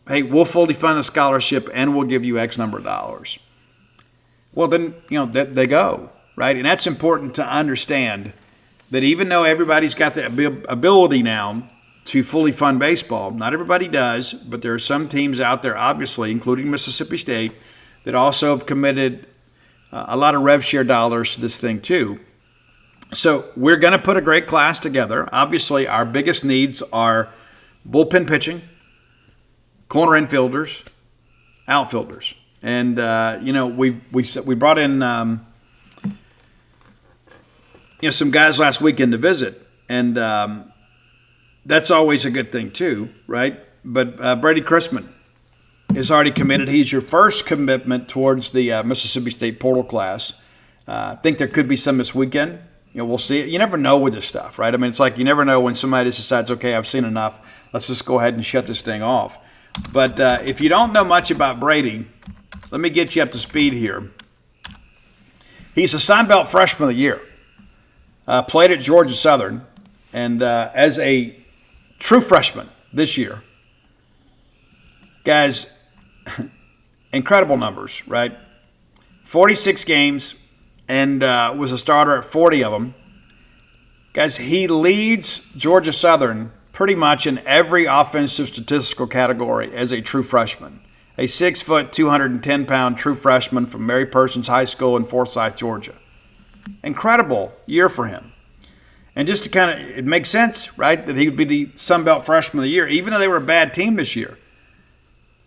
hey, we'll fully fund a scholarship and we'll give you X number of dollars. Well, then, they go, right? And that's important to understand that even though everybody's got the ability now to fully fund baseball, not everybody does, but there are some teams out there, obviously, including Mississippi State, that also have committed a lot of rev share dollars to this thing too. So we're going to put a great class together. Obviously, our biggest needs are bullpen pitching, corner infielders, outfielders. And, we brought in, some guys last weekend to visit. And that's always a good thing too, right? But Brady Chrisman is already committed. He's your first commitment towards the Mississippi State portal class. I think there could be some this weekend. We'll see it. You never know with this stuff, right? I mean, it's like you never know when somebody decides, okay, I've seen enough. Let's just go ahead and shut this thing off. But if you don't know much about Brady, let me get you up to speed here. He's a Sun Belt Freshman of the Year. Played at Georgia Southern, and as a true freshman this year, guys, incredible numbers, right? 46 games, and was a starter at 40 of them. Guys, he leads Georgia Southern pretty much in every offensive statistical category as a true freshman. A 6 foot, 210-pound true freshman from Mary Persons High School in Forsyth, Georgia. Incredible year for him. And just to kind of, it makes sense, right, that he would be the Sun Belt Freshman of the Year, even though they were a bad team this year.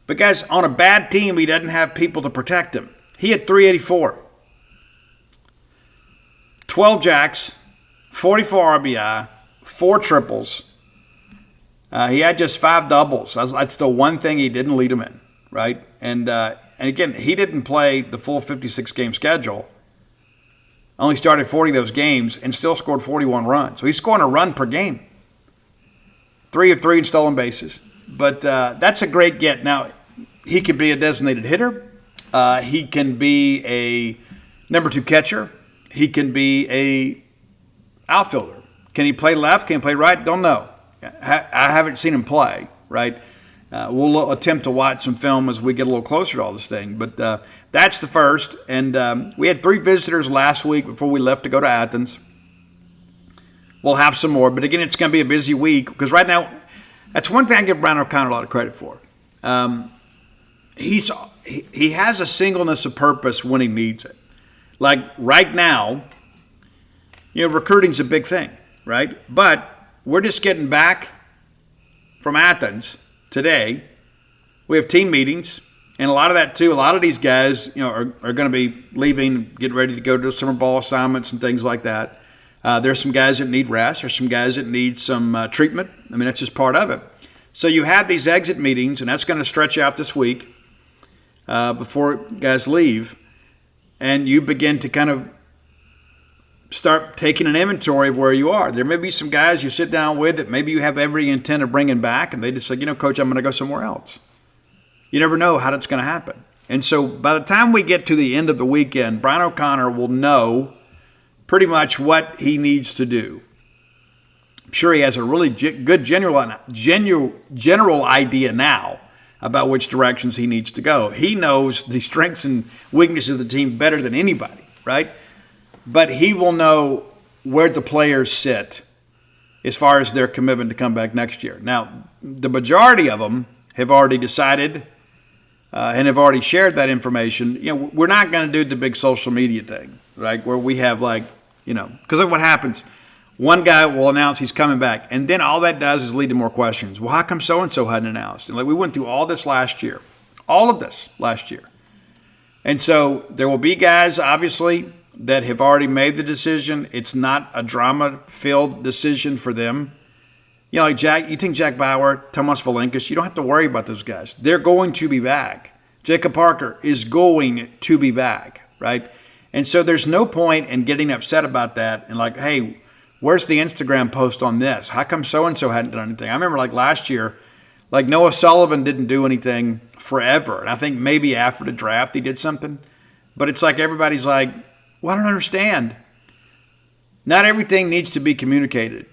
But guys, on a bad team, he doesn't have people to protect him. He had 384, 12 jacks, 44 RBI, 4 triples. He had just 5 doubles. That's the one thing he didn't lead them in, right? And again, he didn't play the full 56-game schedule. Only started 40 of those games and still scored 41 runs. So he's scoring a run per game. 3 of 3 in stolen bases. But that's a great get. Now, he could be a designated hitter. He can be a number 2 catcher. He can be a outfielder. Can he play left? Can he play right? Don't know. I haven't seen him play, right? We'll attempt to watch some film as we get a little closer to all this thing. But that's the first. And we had 3 visitors last week before we left to go to Athens. We'll have some more. But again, it's going to be a busy week because right now, that's one thing I give Brian O'Connor a lot of credit for. He has a singleness of purpose when he needs it. Like right now, recruiting's a big thing, right? But we're just getting back from Athens today. We have team meetings, and a lot of that too. A lot of these guys, are going to be leaving, getting ready to go to summer ball assignments and things like that. There's some guys that need rest. There's some guys that need some treatment. I mean, that's just part of it. So you have these exit meetings, and that's going to stretch out this week before guys leave, and you begin to kind of start taking an inventory of where you are. There may be some guys you sit down with that maybe you have every intent of bringing back, and they just say, Coach, I'm going to go somewhere else. You never know how that's going to happen. And so by the time we get to the end of the weekend, Brian O'Connor will know pretty much what he needs to do. I'm sure he has a really good general idea now about which directions he needs to go. He knows the strengths and weaknesses of the team better than anybody, right? But he will know where the players sit as far as their commitment to come back next year. Now, the majority of them have already decided and have already shared that information. We're not going to do the big social media thing, right, where we have because of what happens. One guy will announce he's coming back, and then all that does is lead to more questions. Well, how come so-and-so hadn't announced? And we went through all this last year, all of this last year. And so there will be guys, obviously, that have already made the decision. It's not a drama-filled decision for them. Like Jack, you think Jack Bauer, Tomas Valenkas, you don't have to worry about those guys. They're going to be back. Jacob Parker is going to be back, right? And so there's no point in getting upset about that and hey, where's the Instagram post on this? How come so-and-so hadn't done anything? I remember last year, Noah Sullivan didn't do anything forever. And I think maybe after the draft he did something. But it's everybody's well, I don't understand. Not everything needs to be communicated.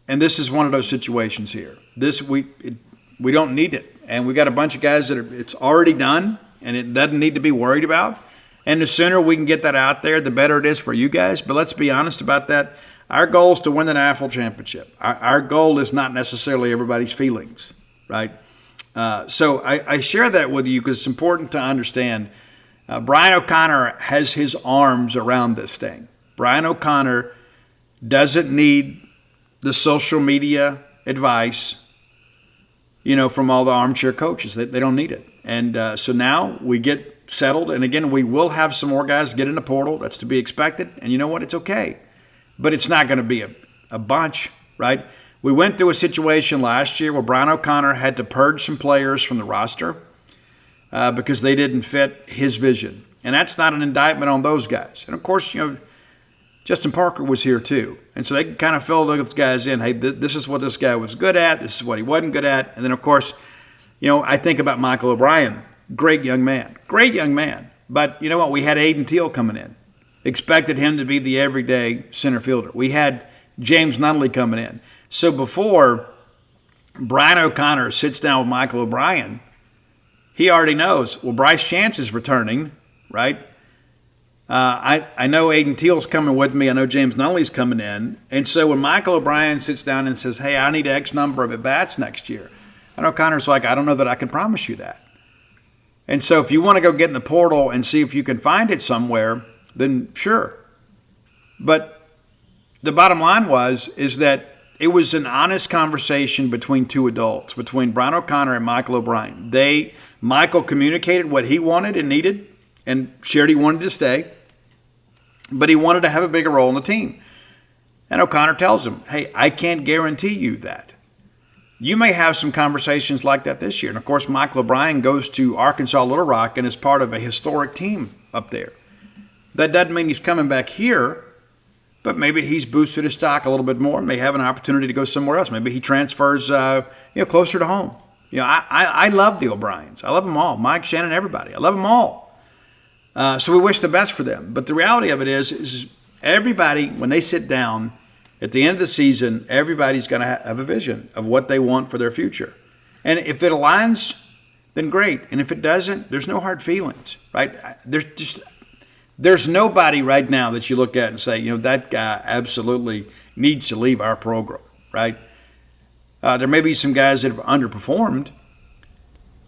And this is one of those situations here. We don't need it. And we got a bunch of guys that it's already done and it doesn't need to be worried about. And the sooner we can get that out there, the better it is for you guys. But let's be honest about that. Our goal is to win the national championship. Our goal is not necessarily everybody's feelings, right? So I share that with you because it's important to understand. Brian O'Connor has his arms around this thing. Brian O'Connor doesn't need the social media advice, from all the armchair coaches. They don't need it. And so now we get settled. And again, we will have some more guys get in the portal. That's to be expected. And you know what? It's okay. But it's not going to be a bunch, right? We went through a situation last year where Brian O'Connor had to purge some players from the roster because they didn't fit his vision. And that's not an indictment on those guys. And, of course, Justin Parker was here too. And so they can kind of fill those guys in. Hey, this is what this guy was good at. This is what he wasn't good at. And then, of course, I think about Michael O'Brien. Great young man. Great young man. But you know what? We had Aiden Teal coming in. Expected him to be the everyday center fielder. We had James Nunley coming in. So before Brian O'Connor sits down with Michael O'Brien, he already knows, well, Bryce Chance is returning, right? I know Aiden Teal's coming with me. I know James Nunley's coming in. And so when Michael O'Brien sits down and says, hey, I need X number of at-bats next year, and O'Connor's like, I don't know that I can promise you that. And so if you want to go get in the portal and see if you can find it somewhere, then sure. But the bottom line is that it was an honest conversation between two adults, between Brian O'Connor and Michael O'Brien. Michael communicated what he wanted and needed and shared he wanted to stay, but he wanted to have a bigger role in the team. And O'Connor tells him, hey, I can't guarantee you that. You may have some conversations like that this year. And, of course, Michael O'Brien goes to Arkansas Little Rock and is part of a historic team up there. That doesn't mean he's coming back here, but maybe he's boosted his stock a little bit more, may have an opportunity to go somewhere else. Maybe he transfers closer to home. I love the O'Briens. I love them all. Mike, Shannon, everybody. I love them all. So we wish the best for them. But the reality of it is everybody, when they sit down at the end of the season, everybody's going to have a vision of what they want for their future. And if it aligns, then great. And if it doesn't, there's no hard feelings, right? There's nobody right now that you look at and say, that guy absolutely needs to leave our program, right? There may be some guys that have underperformed,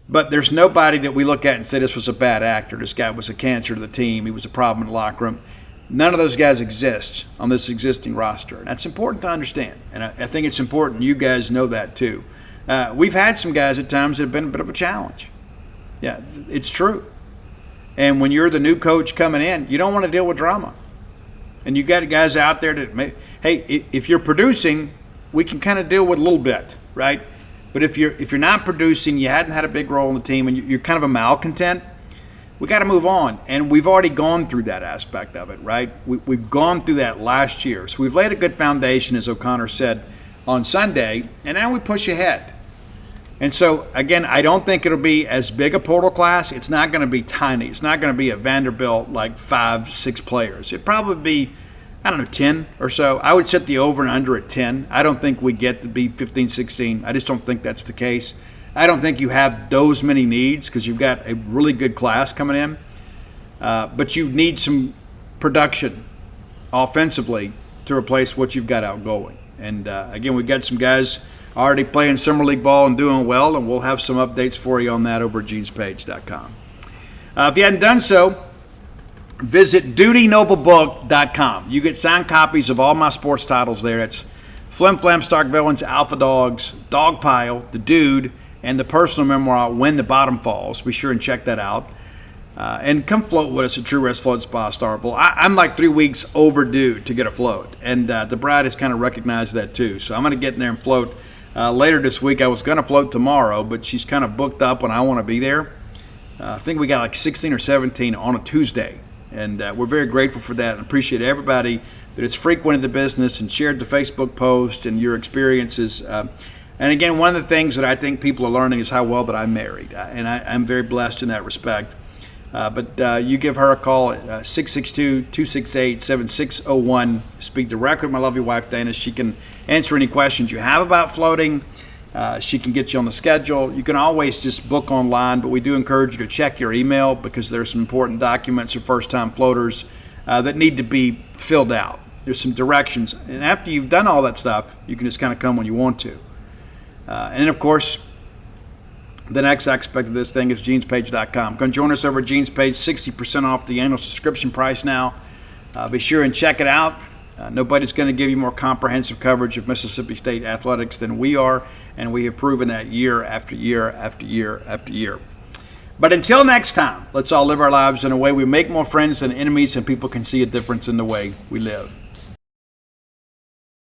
but there's nobody that we look at and say this was a bad actor. This guy was a cancer to the team. He was a problem in the locker room. None of those guys exist on this existing roster. And that's important to understand. And I think it's important you guys know that too. We've had some guys at times that have been a bit of a challenge. Yeah, it's true. And when you're the new coach coming in, you don't want to deal with drama. And you got guys out there that hey, if you're producing, we can kind of deal with a little bit, right? But if you're not producing, you hadn't had a big role in the team, and you're kind of a malcontent, we got to move on. And we've already gone through that aspect of it, right? We've gone through that last year. So we've laid a good foundation, as O'Connor said on Sunday, and now we push ahead. And so, again, I don't think it'll be as big a portal class. It's not going to be tiny. It's not going to be a Vanderbilt like 5-6 players. It'd probably be, 10 or so. I would set the over and under at 10. I don't think we get to be 15, 16. I just don't think that's the case. I don't think you have those many needs because you've got a really good class coming in. But you need some production offensively to replace what you've got outgoing. And, again, we've got some guys already playing summer league ball and doing well, and we'll have some updates for you on that over at genespage.com. If you hadn't done so, visit dutynoblebook.com. You get signed copies of all my sports titles there. It's Flim Flam, Stark Villains, Alpha Dogs, Dog Pile, The Dude, and the personal memoir, When the Bottom Falls. Be sure and check that out. And come float with us at True Rest Float Spa Starville. I'm like 3 weeks overdue to get a float, and the bride has kind of recognized that too. So I'm going to get in there and float later this week. I was going to float tomorrow, but she's kind of booked up when I want to be there. I think we got like 16 or 17 on a Tuesday, and we're very grateful for that and appreciate everybody that has frequented the business and shared the Facebook post and your experiences. And again, one of the things that I think people are learning is how well that I'm married, and I'm very blessed in that respect. But you give her a call at 662-268-7601. Speak directly with my lovely wife, Dana. She can answer any questions you have about floating. She can get you on the schedule. You can always just book online, but we do encourage you to check your email because there's some important documents for first-time floaters that need to be filled out. There's some directions. And after you've done all that stuff, you can just kind of come when you want to. And, of course, the next aspect of this thing is genespage.com. Come join us over at GenesPage, 60% off the annual subscription price now. Be sure and check it out. Nobody's going to give you more comprehensive coverage of Mississippi State athletics than we are, and we have proven that year after year after year after year. But until next time, let's all live our lives in a way we make more friends than enemies and people can see a difference in the way we live.